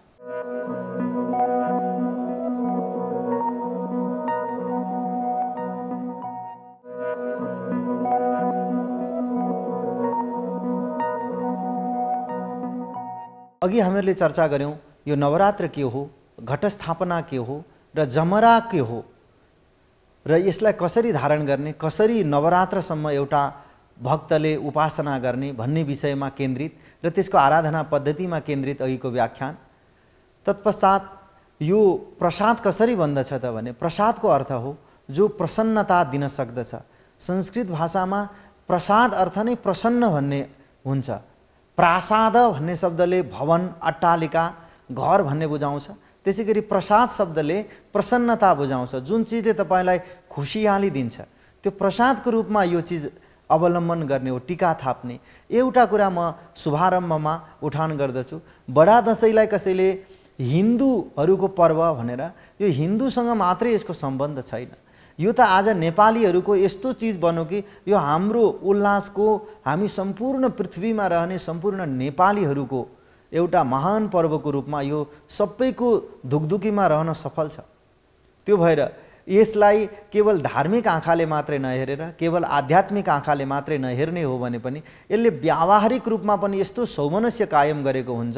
अघि हामीहरूले चर्चा गऱ्यौँ यो नवरात्र के हो, घटस्थापना के हो र जमरा के हो, र यसलाई कसरी धारण गर्ने, कसरी नवरात्रसम्म एउटा भक्तले उपासना गर्ने भन्ने विषयमा केन्द्रित र त्यसको आराधना पद्धतिमा केन्द्रित अघिको व्याख्यान। तत्पश्चात यो प्रसाद कसरी बन्दछ त भने प्रसादको अर्थ हो जो प्रसन्नता दिन सक्दछ। संस्कृत भाषामा प्रसाद अर्थ नै प्रसन्न भन्ने हुन्छ। प्रासाद भन्ने शब्दले भवन, अट्टालिका, घर भन्ने बुझाउँछ। त्यसै गरी प्रसाद शब्दले प्रसन्नता बुझाउँछ, जुन चिजले तपाईँलाई खुसियाली दिन्छ त्यो प्रसादको रूपमा यो चिज अवलम्बन गर्ने हो, टीका थाप्ने। एउटा कुरा म शुभारम्भमा उठान गर्दछु, बडा दसैँलाई कसैले हिन्दूहरूको पर्व भनेर, यो हिन्दूसँग मात्रै यसको सम्बन्ध छैन। यो त आज नेपालीहरूको यस्तो चिज बन्यो कि यो हाम्रो उल्लासको, हामी सम्पूर्ण पृथ्वीमा रहने सम्पूर्ण नेपालीहरूको एउटा महान पर्वको रूपमा यो सबैको धुकधुकीमा रहन सफल छ। त्यो भएर यसलाई केवल धार्मिक आँखाले मात्रै नहेरेर, केवल आध्यात्मिक आँखाले मात्रै नहेर्ने हो भने पनि यसले व्यावहारिक रूपमा पनि यस्तो सौमनस्य कायम गरेको हुन्छ,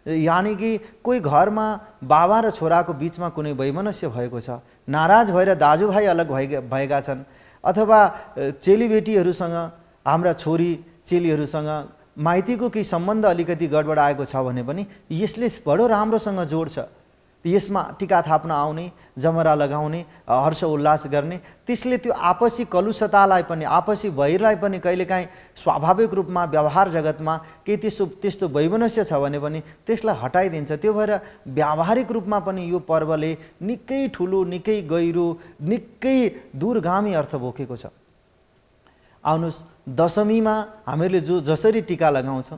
यानि कि कोही घरमा बाबा र छोराको बिचमा कुनै वैमनस्य भएको छ, नाराज भएर दाजुभाइ अलग भएका छन्, अथवा चेलीबेटीहरूसँग, हाम्रा छोरी चेलीहरूसँग माइतीको केही सम्बन्ध अलिकति गडबड आएको छ भने पनि यसले बडो राम्रोसँग जोड्छ। यसमा टीका थाप्न आउने, जमरा लगाउने, हर्ष उल्लास गर्ने, त्यसले त्यो आपसी कलुषतालाई पनि, आपसी वैरलाई पनि कहिलेकाहीँ स्वाभाविक रूपमा व्यवहार जगतमा केही त्यस्तो वैमनस्य छ भने पनि त्यसलाई हटाइदिन्छ। त्यो भएर व्यावहारिक रूपमा पनि यो पर्वले निकै ठुलो, निकै गहिरो, निकै दूरगामी अर्थ बोकेको छ। आउनुहोस्, दशमीमा हामीहरूले जसरी टीका लगाउँछौँ,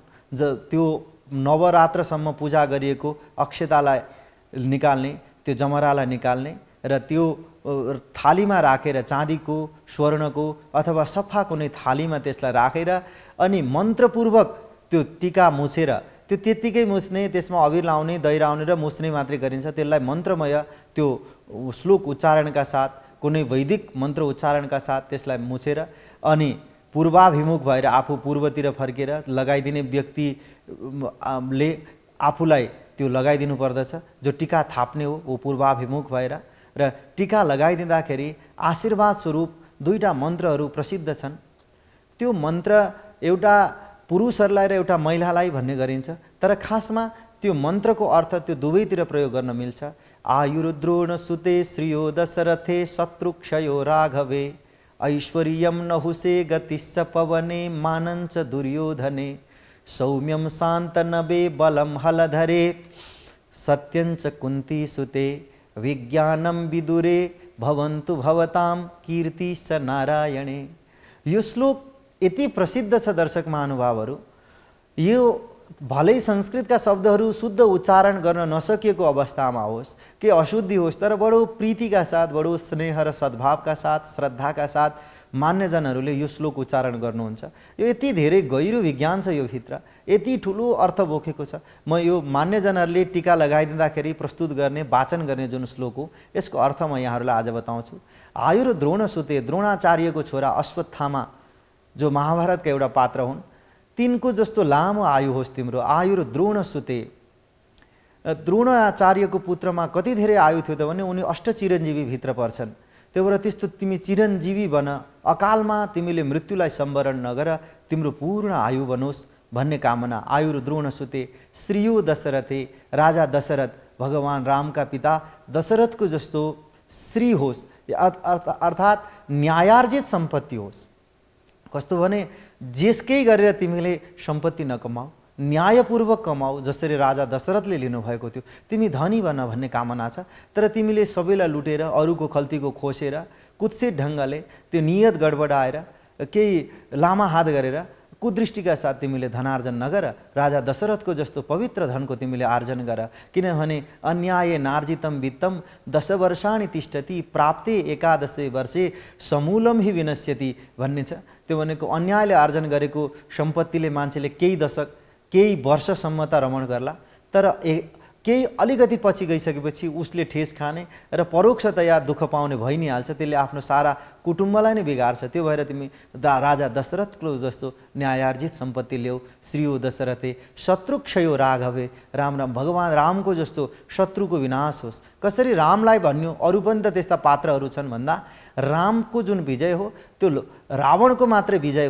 त्यो नवरात्रसम्म पूजा गरिएको अक्षतालाई निकाल्ने, त्यो जमरालाई निकाल्ने र त्यो थालीमा राखेर, चाँदीको, स्वर्णको अथवा सफा कुनै थालीमा त्यसलाई राखेर अनि मन्त्रपूर्वक त्यो टीका मुछेर, त्यो त्यत्तिकै मुछ्ने, त्यसमा अबिर लाउने, दही लाउने र मुछ्ने मात्रै गरिन्छ। त्यसलाई मन्त्रमय त्यो श्लोक उच्चारणका साथ, कुनै वैदिक मन्त्र उच्चारणका साथ त्यसलाई मुछेर अनि पूर्वाभिमुख भएर आफू पूर्वतिर फर्केर लगाइदिने व्यक्तिले आफूलाई त्यो लगाइदिनु पर्दछ। जो टीका थाप्ने हो वो पूर्वाभिमुख भएर, र टीका लगाइदिँदाखेरि आशीर्वाद स्वरूप दुईटा मन्त्रहरू प्रसिद्ध छन्। त्यो मन्त्र एउटा पुरुषहरूलाई र एउटा महिलालाई भन्ने गरिन्छ, तर खासमा त्यो मन्त्रको अर्थ त्यो दुवैतिर प्रयोग गर्न मिल्छ। आयुर्द्रोण सुते श्रियो दशरथे शत्रुक्षयो राघवे ऐश्वर्यं नहुसे गतिश्च पवने मानञ्च दुर्योधने सौम्यं शान्तनवे बलं हलधरे सत्यञ्च कुन्ती सुते विज्ञानं विदुरे भवन्तु भवतां कीर्तिश्च नारायणे। यो श्लोक यति प्रसिद्ध छ दर्शक महानुभावहरू, यो भलै संस्कृतका शब्दहरू शुद्ध उच्चारण गर्न नसकिएको अवस्थामा होस्, के अशुद्धि होस्, तर बडो प्रीतिका साथ, बडो स्नेह र सद्भावका साथ, श्रद्धाका साथ मान्यजनहरूले यो श्लोक उच्चारण गर्नुहुन्छ। यो यति धेरै गहिरो विज्ञान छ यो भित्र, यति ठुलो अर्थ बोकेको छ। म यो मान्यजनहरूले टीका लगाइदिँदाखेरि प्रस्तुत गर्ने वाचन गर्ने जुन श्लोक हो यसको अर्थ म यहाँहरूलाई आज बताउँछु। आयुर द्रोण सुते, द्रोणाचार्यको छोरा अश्वत्थामा जो महाभारतका एउटा पात्र हुन्, तिनको जस्तो लामो आयु होस् तिम्रो। आयुर द्रोण सुते, द्रोणाचार्यको पुत्रमा कति धेरै आयु थियो त भने उनी अष्टचिरञ्जीवी भित्र पर्छन्। त्यो भएर त्यस्तो तिमी चिरञ्जीवी बन, अकालमा तिमीले मृत्युलाई सम्वरण नगर, तिम्रो पूर्ण आयु बनोस् भन्ने कामना। आयुर द्रोण सुते, श्रीयो दशरथे, राजा दशरथ भगवान रामका पिता दशरथको जस्तो श्री होस्, अर्थात् न्यायार्जित सम्पत्ति होस्। कस्तो भने जेसकै गरेर तिमीले सम्पत्ति नकमाऊ, न्यायपूर्वक कमाऊ, जसरी राजा दशरथले लिनुभएको थियो। तिमी धनी बन भन्ने कामना छ, तर तिमीले सबैलाई लुटेर अरूको खल्तीको खोसेर कुत्सित ढङ्गले त्यो नियत गडबडाएर केही लामा हात गरेर कुदृष्टिका साथ तिमीले धनार्जन नगर, राजा दशरथको जस्तो पवित्र धनको तिमीले आर्जन गर। किनभने अन्याय नार्जितम वित्तम 10 वर्षाणि तिष्ठति, प्राप्ते 11 वर्षे समूलम हि विनश्यति भन्ने छ। त्यो भनेको अन्यायले आर्जन गरेको सम्पत्तिले मान्छेले केही दशक केही वर्षसम्म त रमण गर्ला, तर केही अलिकति पछि गइसकेपछि उसले ठेस खाने र परोक्षतया दुःख पाउने भइ नै हाल्छ। त्यसले आफ्नो सारा कुटुम्बलाई नै बिगार्छ। त्यो भएर तिमी राजा दशरथको जस्तो न्यायार्जित सम्पत्ति ल्याऊ। श्रीयो दशरथे शत्रुक्षयो राघवे, राम भगवान रामको जस्तो शत्रुको विनाश होस्। कसरी रामलाई भन्यो, अरू पनि त त्यस्ता पात्रहरू छन् भन्दा रामको जुन विजय हो त्यो रावणको मात्रै विजय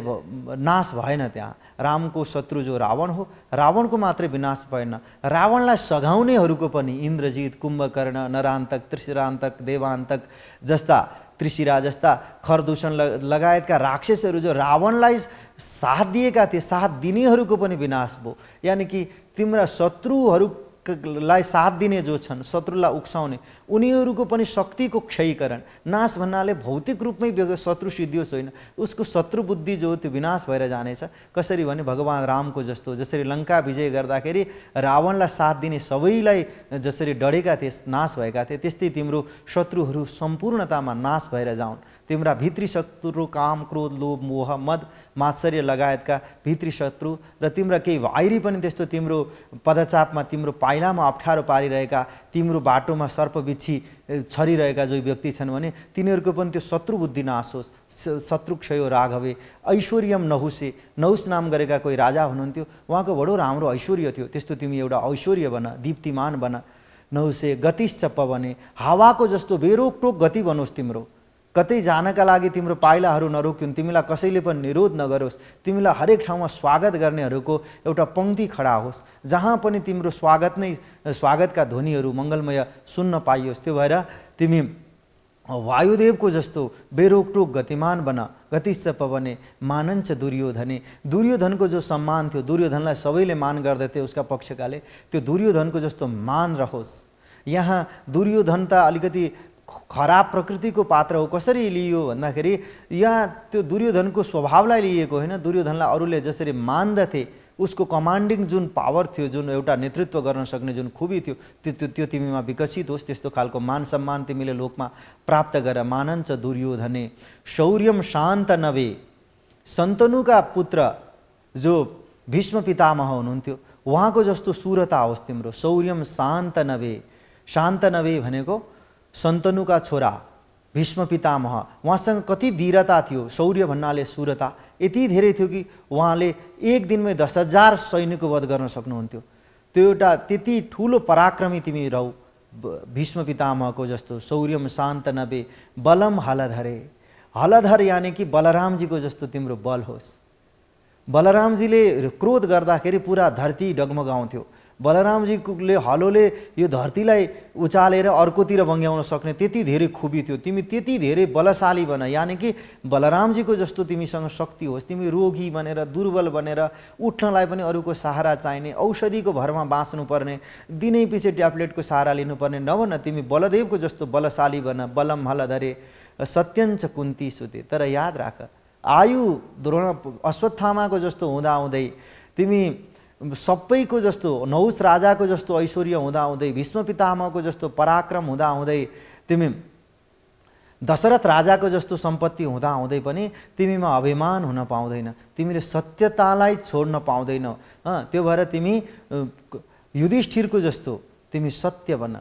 नाश भएन। त्यहाँ रामको शत्रु जो रावण हो, रावणको मात्रै विनाश भएन, रावणलाई सघाउनेहरूको पनि इन्द्रजित, कुम्भकर्ण, नरान्तक, त्रिशिरान्तक, देवान्तक जस्ता, त्रिशिरा जस्ता, खरदूषण लगायतका राक्षसहरू जो रावणलाई साथ दिएका थिए, साथ दिनेहरूको पनि विनाश भयो। यानि कि तिम्रा शत्रुहरूलाई साथ दिने जो छन्, शत्रुलाई उक्साउने, उनीहरूको पनि शक्तिको क्षयीकरण, नाश भन्नाले भौतिक रूपमै शत्रु सिद्धियोस् होइन, उसको शत्रु बुद्धि जो त्यो विनाश भएर जानेछ। कसरी भने भगवान रामको जस्तो, जसरी लङ्का विजय गर्दाखेरि रावणलाई साथ दिने सबैलाई जसरी डढेका थिए, नाश भएका थिए, त्यस्तै तिम्रो शत्रुहरू सम्पूर्णतामा नाश भएर जाउन्। तिम्रा भित्री शत्रु काम, क्रोध, लोभ, मोह, मद, मात्सर्य लगायतका भित्री शत्रु र तिम्रा केही भाइरी पनि त्यस्तो तिम्रो पदचापमा, तिम्रो पाइलामा अप्ठ्यारो पारिरहेका, तिम्रो बाटोमा सर्पबिच्छी छरिरहेका जो व्यक्ति छन् भने तिनीहरूको पनि त्यो शत्रु बुद्धि नाश होस्। शत्रुक्षयो राघवे, ऐश्वर्यम नहुसे, नहुस नाम गरेका कोही राजा हुनुहुन्थ्यो, उहाँको बडो राम्रो ऐश्वर्य थियो, त्यस्तो तिमी एउटा ऐश्वर्य बन, दीप्तिमान बन। नहुसे गतिश्च पवने, हावाको जस्तो बेरोकटोक गति बनोस् तिम्रो। कतै जानका लागि तिम्रो पाइलाहरू नरोक्युन्, तिमीलाई कसैले पनि निरोध नगरोस्, तिमीलाई हरेक ठाउँमा स्वागत गर्नेहरूको एउटा पङ्क्ति खडा होस्, जहाँ पनि तिम्रो स्वागतका ध्वनिहरू मङ्गलमय सुन्न पाइयोस्। त्यो भएर तिमी वायुदेवको जस्तो बेरोकटोक गतिमान बन। गतिश्च पवने मानञ्च दुर्योधने, दुर्योधनको जो सम्मान थियो, दुर्योधनलाई सबैले मान गर्दथे उसका पक्षकाले, त्यो दुर्योधनको जस्तो मान रहोस्। यहाँ दुर्योधन त अलिकति खराब प्रकृतिको पात्र हो। कसरी लिइयो भन्दाखेरि यहाँ त्यो दुर्योधनको स्वभावलाई लिएको होइन, दुर्योधनलाई अरूले जसरी मान्दथे, उसको कमान्डिङ जुन पावर थियो, जुन एउटा नेतृत्व गर्न सक्ने जुन खुबी थियो, त्यो तिमीमा विकसित होस्। त्यस्तो खालको मान सम्मान तिमीले लोकमा प्राप्त गर। मानञ्च दुर्योधने शौर्यम शान्त नवे, शन्तनुका पुत्र जो भीष्म पितामह हुनुहुन्थ्यो उहाँको जस्तो सुरता होस् तिम्रो। शौर्यम शान्त नवे, शान्त नवे भनेको शन्तनुका छोरा भीष्म पितामह, उहाँसँग कति वीरता थियो। शौर्य भन्नाले सुरता यति धेरै थियो कि उहाँले एक दिनमै 10,000 सैनिकको वध गर्न सक्नुहुन्थ्यो। त्यो एउटा त्यति ठुलो पराक्रमी तिमी रहौ भीष्म पितामहको जस्तो। शौर्यम शान्त नवे बलम हलधरे, हलधर यानि कि बलरामजीको जस्तो तिम्रो बल होस्। बलरामजीले क्रोध गर्दाखेरि पुरा धरती डगमगाउँथ्यो। बलरामजीले हलोले यो धरतीलाई उचालेर अर्कोतिर बङ्ग्याउन सक्ने त्यति धेरै खुबी थियो। तिमी त्यति धेरै बलशाली बन, यानि कि बलरामजीको जस्तो तिमीसँग शक्ति होस्। तिमी रोगी बनेर, दुर्बल बनेर, उठ्नलाई पनि अरूको सहारा चाहिने, औषधिको भरमा बाँच्नुपर्ने, दिनै पछि ट्याब्लेटको सहारा लिनुपर्ने नभन, तिमी बलदेवको जस्तो बलशाली बन। बलम हलधरे सत्यञ्च कुन्ती सुते। तर याद राख, आयु द्रोण अश्वत्थामाको जस्तो हुँदाहुँदै, तिमी सबैको जस्तो नहुस राजाको जस्तो ऐश्वर्य हुँदाहुँदै, भीष्म पितामहको जस्तो पराक्रम हुँदाहुँदै, तिमी दशरथ राजाको जस्तो सम्पत्ति हुँदा हुँदै पनि तिमीमा अभिमान हुन पाउँदैन, तिमीले सत्यतालाई छोड्न पाउँदैनौ। त्यो भएर तिमी युधिष्ठिरको जस्तो तिमी सत्य बन।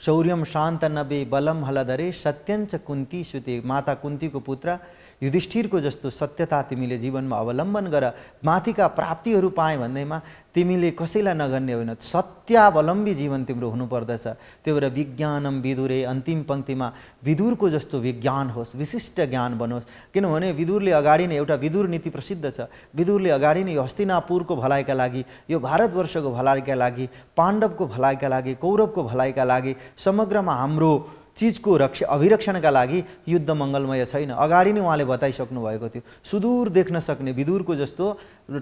शौर्यम शान्त नबे बलम हलधरे सत्यञ्च कुन्ती सुते। माता कुन्तीको पुत्र युधिष्ठिरको जस्तो सत्यता तिमीले जीवनमा अवलम्बन गर। माथिका प्राप्तिहरू पाए भन्दैमा तिमीले कसैलाई नगर्ने होइन, सत्यावलम्बी जीवन तिम्रो हुनुपर्दछ। त्यो भएर विज्ञानम विदुरे, अन्तिम पङ्क्तिमा विदुरको जस्तो विज्ञान होस्, विशिष्ट ज्ञान बनोस्। किनभने विदुरले अगाडि नै एउटा विदुर नीति प्रसिद्ध छ। विदुरले अगाडि नै हस्तिनापुरको भलाइका लागि, यो भारतवर्षको भलाइका लागि, पाण्डवको भलाइका लागि, कौरवको भलाइका लागि, समग्रमा हाम्रो चिजको अभिरक्षणका लागि युद्ध मङ्गलमय छैन, अगाडि नै उहाँले बताइसक्नु भएको थियो। सुदूर देख्न सक्ने विदुरको जस्तो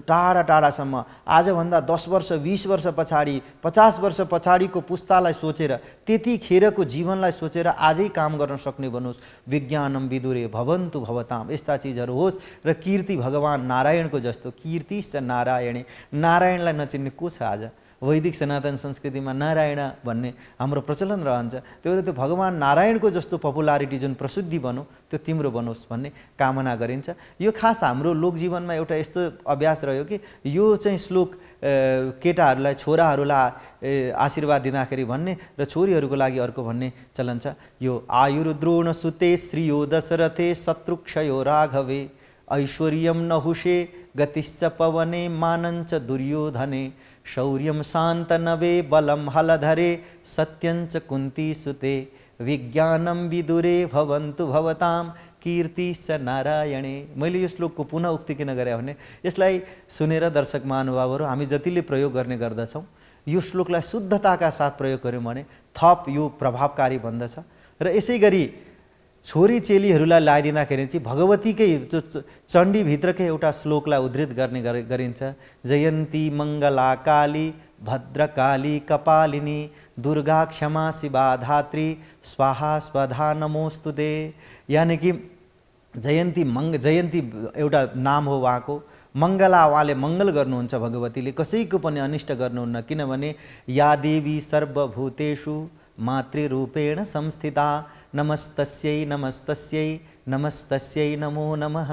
टाढा टाढासम्म, आजभन्दा 10 वर्ष 20 वर्ष पछाडि 50 वर्ष पछाडिको पुस्तालाई सोचेर, त्यतिखेरको जीवनलाई सोचेर आजै काम गर्न सक्ने बनोस्। विज्ञानम विदुरे भवन्तु भवताम, यस्ता चिजहरू होस्। र कीर्ति भगवान नारायणको जस्तो, कीर्तिश्च नारायणे, नारायणलाई नचिन्ने को छ आज? वैदिक सनातन संस्कृतिमा नारायण भन्ने हाम्रो प्रचलन रहन्छ। त्यो भएर त्यो भगवान नारायणको जस्तो पपुलारिटी जुन प्रसिद्धि बनोस् त्यो तिम्रो बनोस् भन्ने कामना गरिन्छ। यो खास हाम्रो लोकजीवनमा एउटा यस्तो अभ्यास रह्यो कि यो चाहिँ श्लोक केटाहरूलाई, छोराहरूलाई आशीर्वाद दिँदाखेरि भन्ने र छोरीहरूको लागि अर्को भन्ने चलन छ। यो आयुर्द्रोण सुते श्रियो दशरथे शत्रुक्षयो राघवे ऐश्वर्यम नहुषे गतिश्च पवने मानञ्च दुर्योधने शौर्यम शान्त नवे बलम हलधरे सत्यञ्च कुन्ती सुते विज्ञानम विदुरे भवन्तु भवताम कीर्तिश्च नारायणे। मैले यो श्लोकको पुनः उक्ति किन गरेँ भने यसलाई सुनेर दर्शक महानुभावहरू हामी जतिले प्रयोग गर्ने गर्दछौँ, यो श्लोकलाई शुद्धताका साथ प्रयोग गऱ्यौँ भने थप यो प्रभावकारी बन्दछ। र यसै गरी छोरी चेलीहरूलाई लगाइदिँदाखेरि चाहिँ भगवतीकै चण्डीभित्रकै एउटा श्लोकलाई उद्धृत गर्ने गरिन्छ। जयन्ती मङ्गला काली भद्रकाली कपालिनी दुर्गा क्षमा शिवा धात्री स्वाहा स्वधा नमोस्तुते। यानि कि जयन्ती एउटा नाम हो उहाँको। मङ्गला, उहाँले मङ्गल गर्नुहुन्छ भगवतीले, कसैको पनि अनिष्ट गर्नुहुन्न। किनभने या देवी सर्वभूतेषु मातृरूपेण संस्थिता नमस्तस्यै नमस्तस्यै नमस्तस्यै नमो नमः।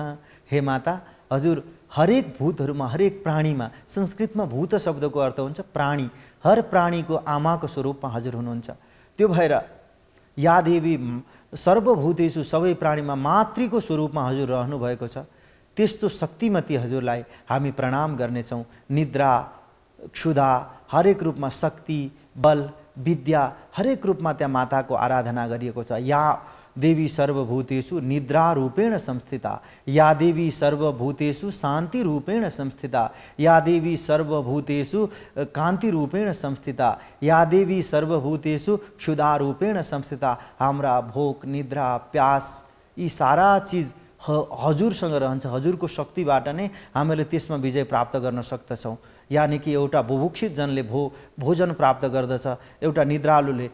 हे माता, हजुर हरेक भूतहरूमा, हरेक प्राणीमा, संस्कृतमा भूत शब्दको अर्थ हुन्छ प्राणी, हर प्राणीको आमाको स्वरूपमा हजुर हुनुहुन्छ। त्यो भएर या देवी सर्वभूतेषु, सबै प्राणीमा मातृको स्वरूपमा हजुर रहनुभएको छ। त्यस्तो शक्तिमती हजुरलाई हामी प्रणाम गर्नेछौँ। निद्रा, क्षुधा, हरेक रूपमा शक्ति, बल, विद्या, हरेक रूपमा त्यहाँ माताको आराधना गरिएको छ। या देवी सर्वभूतेषु निद्रा रूपेण संस्थिता, या देवी सर्वभूतेषु शान्ति रूपेण संस्थिता, या देवी सर्वभूतेषु कान्ति रूपेण संस्थिता, या देवी सर्वभूतेषु क्षुधा रूपेण संस्थिता। हाम्रा भोक, निद्रा, प्यास, यी सारा चिज हजुरसँग रहन्छ। हजुरको शक्तिबाट नै हामीले त्यसमा विजय प्राप्त गर्न सक्दछौँ। यानि कि एउटा बुभुक्षित जनले भोजन प्राप्त गर्दछ, एउटा निद्रालुले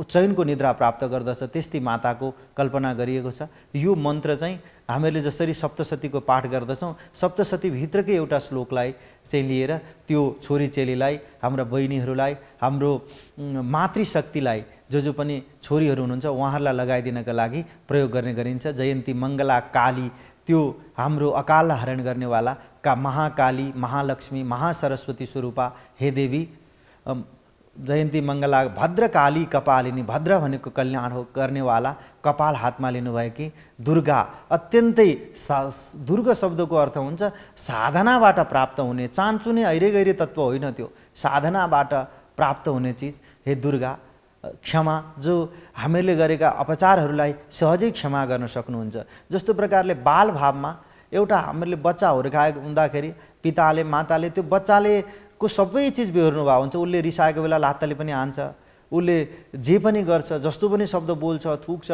चैनको निद्रा प्राप्त गर्दछ। त्यस्तै माताको कल्पना गरिएको छ। यो मन्त्र चाहिँ हामीले जसरी सप्तशतीको पाठ गर्दछौँ, सप्तशतीभित्रकै एउटा श्लोकलाई चाहिँ लिएर त्यो छोरी चेलीलाई, हाम्रा बहिनीहरूलाई, हाम्रो मातृशक्तिलाई, जो पनि छोरीहरू हुनुहुन्छ उहाँहरूलाई लगाइदिनका लागि प्रयोग गर्ने गरिन्छ। जयन्ती मङ्गला काली, त्यो हाम्रो अकाल हरण गर्नेवाला का महाकाली, महालक्ष्मी, महासरस्वती स्वरूपा हे देवी। जयन्ती मङ्गला भद्रकाली कपालिनी, भद्र भनेको कल्याण हो, गर्नेवाला, कपाल हातमा लिनुभएकी दुर्गा। अत्यन्तै दुर्गा शब्दको अर्थ हुन्छ साधनाबाट प्राप्त हुने, चान्चुने ऐरे गैरे तत्त्व होइन, त्यो साधनाबाट प्राप्त हुने चिज हे दुर्गा। क्षमा, जो हामीले गरेका अपचारहरूलाई सहजै क्षमा गर्न सक्नुहुन्छ। जस्तो प्रकारले बाल भावमा एउटा हामीले बच्चा हुर्काएको हुँदाखेरि पिताले, माताले त्यो बच्चाले को सबै चिज बेहोर्नु भएको हुन्छ। उसले रिसाएको बेला लात्ताले पनि हान्छ, उसले जे पनि गर्छ, जस्तो पनि शब्द बोल्छ, थुक्छ,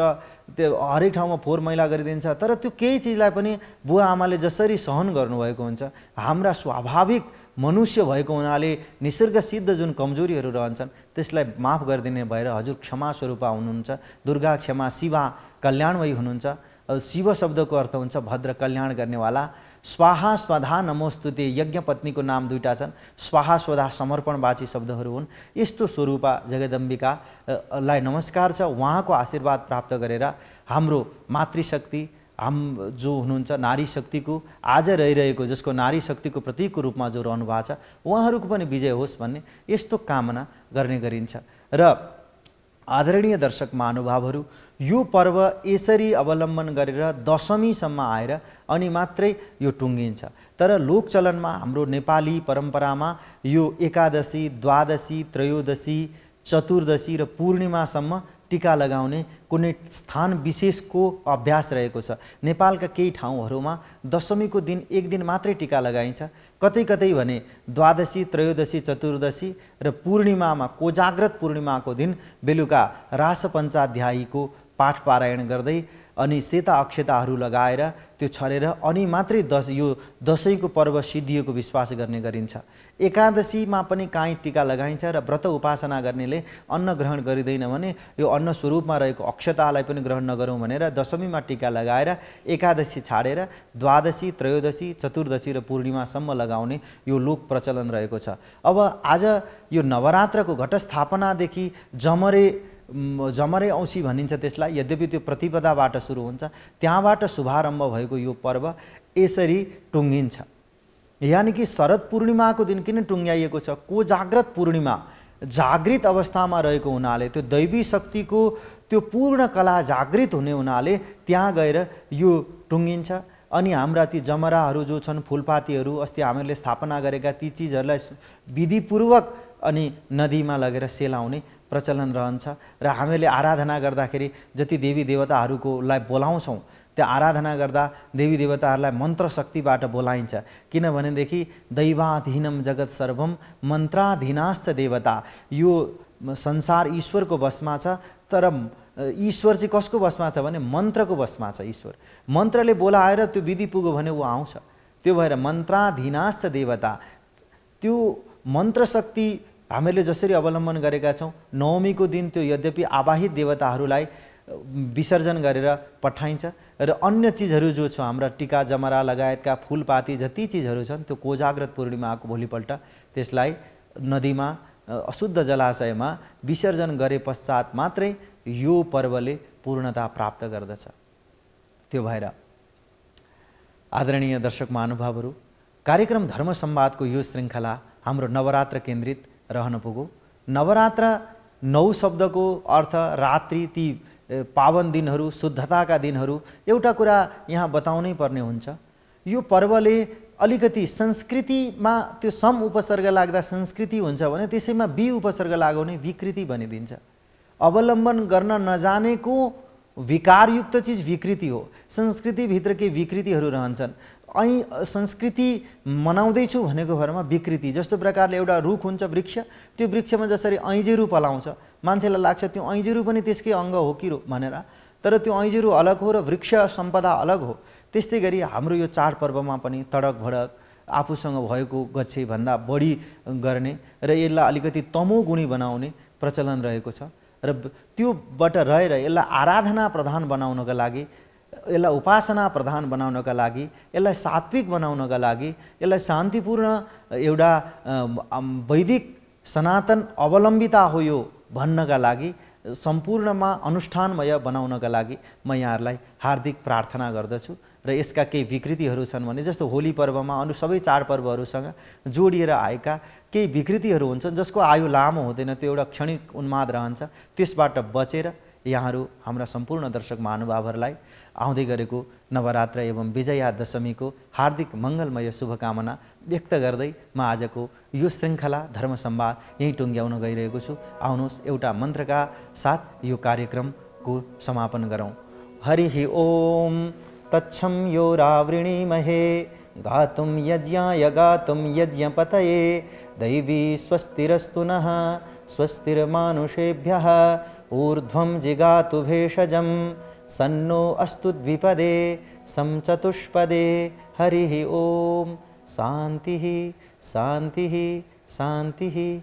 त्यो हरेक ठाउँमा फोहोर मैला गरिदिन्छ। तर त्यो केही चिजलाई पनि बुवा आमाले जसरी सहन गर्नुभएको हुन्छ, हाम्रा स्वाभाविक मनुष्य भएको हुनाले निसर्ग सिद्ध जुन कमजोरीहरू रहन्छन् त्यसलाई माफ गरिदिने भएर हजुर क्षमा स्वरूपा हुनुहुन्छ। दुर्गा क्षमा, शिवा कल्याणमयी हुनुहुन्छ। शिव शब्दको अर्थ हुन्छ भद्र, कल्याण गर्नेवाला। स्वाहा स्वधा नमोस्तुते यज्ञपत्नीको नाम दुईटा छन्। स्वाहा स्वधा समर्पणवाची शब्दहरू हुन्। यस्तो स्वरूपा जगदम्बिकालाई नमस्कार छ। उहाँको आशीर्वाद प्राप्त गरेर हाम्रो मातृशक्ति जो हुनुहुन्छ नारी शक्तिको आज रहिरहेको, जसको नारी शक्तिको प्रतीकको रूपमा जो रहनु भएको छ, उहाँहरूको पनि विजय होस् भन्ने यस्तो कामना गर्ने गरिन्छ। र आदरणीय दर्शक महानुभावहरू, यो पर्व यसरी अवलम्बन गरेर दशमीसम्म आएर अनि मात्रै यो टुङ्गिन्छ। तर लोकचलनमा हाम्रो नेपाली परम्परामा यो एकादशी, द्वादशी, त्रयोदशी, चतुर्दशी र पूर्णिमासम्म टीका लगाउने कुनै स्थान विशेषको अभ्यास रहेको छ। नेपालका केही ठाउँहरूमा दशमीको दिन एक दिन मात्रै टीका लगाइन्छ। कतै कतै भने द्वादशी, त्रयोदशी, चतुर्दशी र पूर्णिमामा, कोजाग्रत पूर्णिमाको दिन बेलुका रासपञ्चाध्यायीको पाठ पारायण गर्दै अनि सेता अक्षताहरू लगाएर त्यो छरेर अनि मात्रै यो दशैँको पर्व सिद्धिएको विश्वास गर्ने गरिन्छ। एकादशीमा पनि काहीँ टीका लगाइन्छ र व्रत उपासना गर्नेले अन्न ग्रहण गरिँदैन भने यो अन्न स्वरूपमा रहेको अक्षतालाई पनि ग्रहण नगरौँ भनेर दशमीमा टीका लगाएर एकादशी छाडेर द्वादशी, त्रयोदशी, चतुर्दशी र पूर्णिमासम्म लगाउने यो लोक प्रचलन रहेको छ। अब आज यो नवरात्रको घटस्थापनादेखि जमरे औँसी भनिन्छ त्यसलाई, यद्यपि त्यो प्रतिपदाबाट सुरु हुन्छ, त्यहाँबाट शुभारम्भ भएको यो पर्व यसरी टुङ्गिन्छ। यानि कि शरद पूर्णिमाको दिन किन टुङ्ग्याइएको छ? कोजाग्रत पूर्णिमा जागृत अवस्थामा रहेको हुनाले, त्यो दैवी शक्तिको त्यो पूर्ण कला जागृत हुने हुनाले त्यहाँ गएर यो टुङ्गिन्छ। अनि हाम्रा ती जमराहरू जो छन्, फुलपातीहरू, अस्ति हामीहरूले स्थापना गरेका ती चिजहरूलाई विधिपूर्वक अनि नदीमा लगेर सेलाउने प्रचलन रहन्छ। र हामीले आराधना गर्दाखेरि जति देवी देवताहरूलाई बोलाउँछौँ, त्यो आराधना गर्दा देवी देवताहरूलाई मन्त्र शक्तिबाट बोलाइन्छ। किनभनेदेखि दैवाधीनम जगत सर्वम मन्त्राधीनाश्च देवता, यो संसार ईश्वरको बसमा छ। तर ईश्वर चाहिँ कसको बसमा छ भने मन्त्रको बसमा छ। ईश्वर मन्त्रले बोलाएर त्यो विधि पुग्यो भने ऊ आउँछ। त्यो भएर मन्त्राधीनाश्च देवता, त्यो मन्त्र शक्ति हामीले जसरी अवलम्बन गरेका छौँ। नवमीको दिन त्यो यद्यपि आवाहित देवताहरूलाई विसर्जन गरेर पठाइन्छ र अन्य चिजहरू जो छ, हाम्रा टीका जमरा लगायतका फुलपाती जति चिजहरू छन्, त्यो कोजाग्रत पूर्णिमाको भोलिपल्ट त्यसलाई नदीमा अशुद्ध जलाशयमा विसर्जन गरे पश्चात मात्रै यो पर्वले पूर्णता प्राप्त गर्दछ। त्यो भएर आदरणीय दर्शक महानुभावहरू, कार्यक्रम धर्म संवादको यो श्रृङ्खला हाम्रो नवरात्र केन्द्रित रहन पुग्यो। नवरात्र 9 शब्दको अर्थ रात्रि, ती पावन दिनहरू, शुद्धताका दिनहरू। एउटा कुरा यहाँ बताउनै पर्ने हुन्छ, यो पर्वले अलिकति संस्कृतिमा त्यो सम उपसर्ग लाग्दा संस्कृति हुन्छ भने त्यसैमा बी उपसर्ग लगाउने विकृति बनिदिन्छ। अवलम्बन गर्न नजानेको विकारयुक्त चिज विकृति हो। संस्कृतिभित्र के विकृतिहरू रहन्छन्। संस्कृति मनाउँदैछु भनेको भरमा विकृति। जस्तो प्रकारले एउटा रुख हुन्छ, वृक्ष, त्यो वृक्षमा जसरी ऐँजेरू पलाउँछ, मान्छेलाई लाग्छ त्यो ऐँजेरू पनि त्यसकै अङ्ग हो कि भनेर, तर त्यो ऐँजेरू अलग हो र वृक्ष सम्पदा अलग हो। त्यस्तै गरी हाम्रो यो चाडपर्वमा पनि तडक भडक आफूसँग भएको गच्छे भन्दा बढी गर्ने र यसलाई अलिकति तमोगुणी बनाउने प्रचलन रहेको छ। र त्योबाट रहेर यसलाई आराधना प्रधान बनाउनका लागि, यसलाई उपासना प्रधान बनाउनका लागि, यसलाई सात्विक बनाउनका लागि, यसलाई शान्तिपूर्ण एउटा वैदिक सनातन अवलम्बिता हो यो भन्नका लागि, सम्पूर्णमा अनुष्ठानमय बनाउनका लागि म यहाँहरूलाई हार्दिक प्रार्थना गर्दछु। र यसका केही विकृतिहरू छन् भने, जस्तो होली पर्वमा अरू सबै चाडपर्वहरूसँग जोडिएर आएका केही विकृतिहरू हुन्छन् जसको आयु लामो हुँदैन, त्यो एउटा क्षणिक उन्माद रहन्छ। त्यसबाट बचेर यहाँहरू हाम्रा सम्पूर्ण दर्शक महानुभावहरूलाई आउँदै गरेको नवरात्र एवं विजया दशमीको हार्दिक मङ्गलमय शुभकामना व्यक्त गर्दै म आजको यो श्रृङ्खला धर्म संवाद यहीँ टुङ्ग्याउन गइरहेको छु। आउनुहोस् एउटा मन्त्रका साथ यो कार्यक्रमको समापन गरौँ। हरिः ओम तच्छं यो रावृणीमहे गातुं यज्ञाय गातुं यज्ञपतये दैवी स्वस्तिरस्तु नः स्वस्तिर्मानुषेभ्यः ऊर्ध्वं जिगातु भेषजं सन्नो अस्तु द्विपदे समचतुष्पदे। हरिः ओम शान्तिः शान्तिः शान्तिः।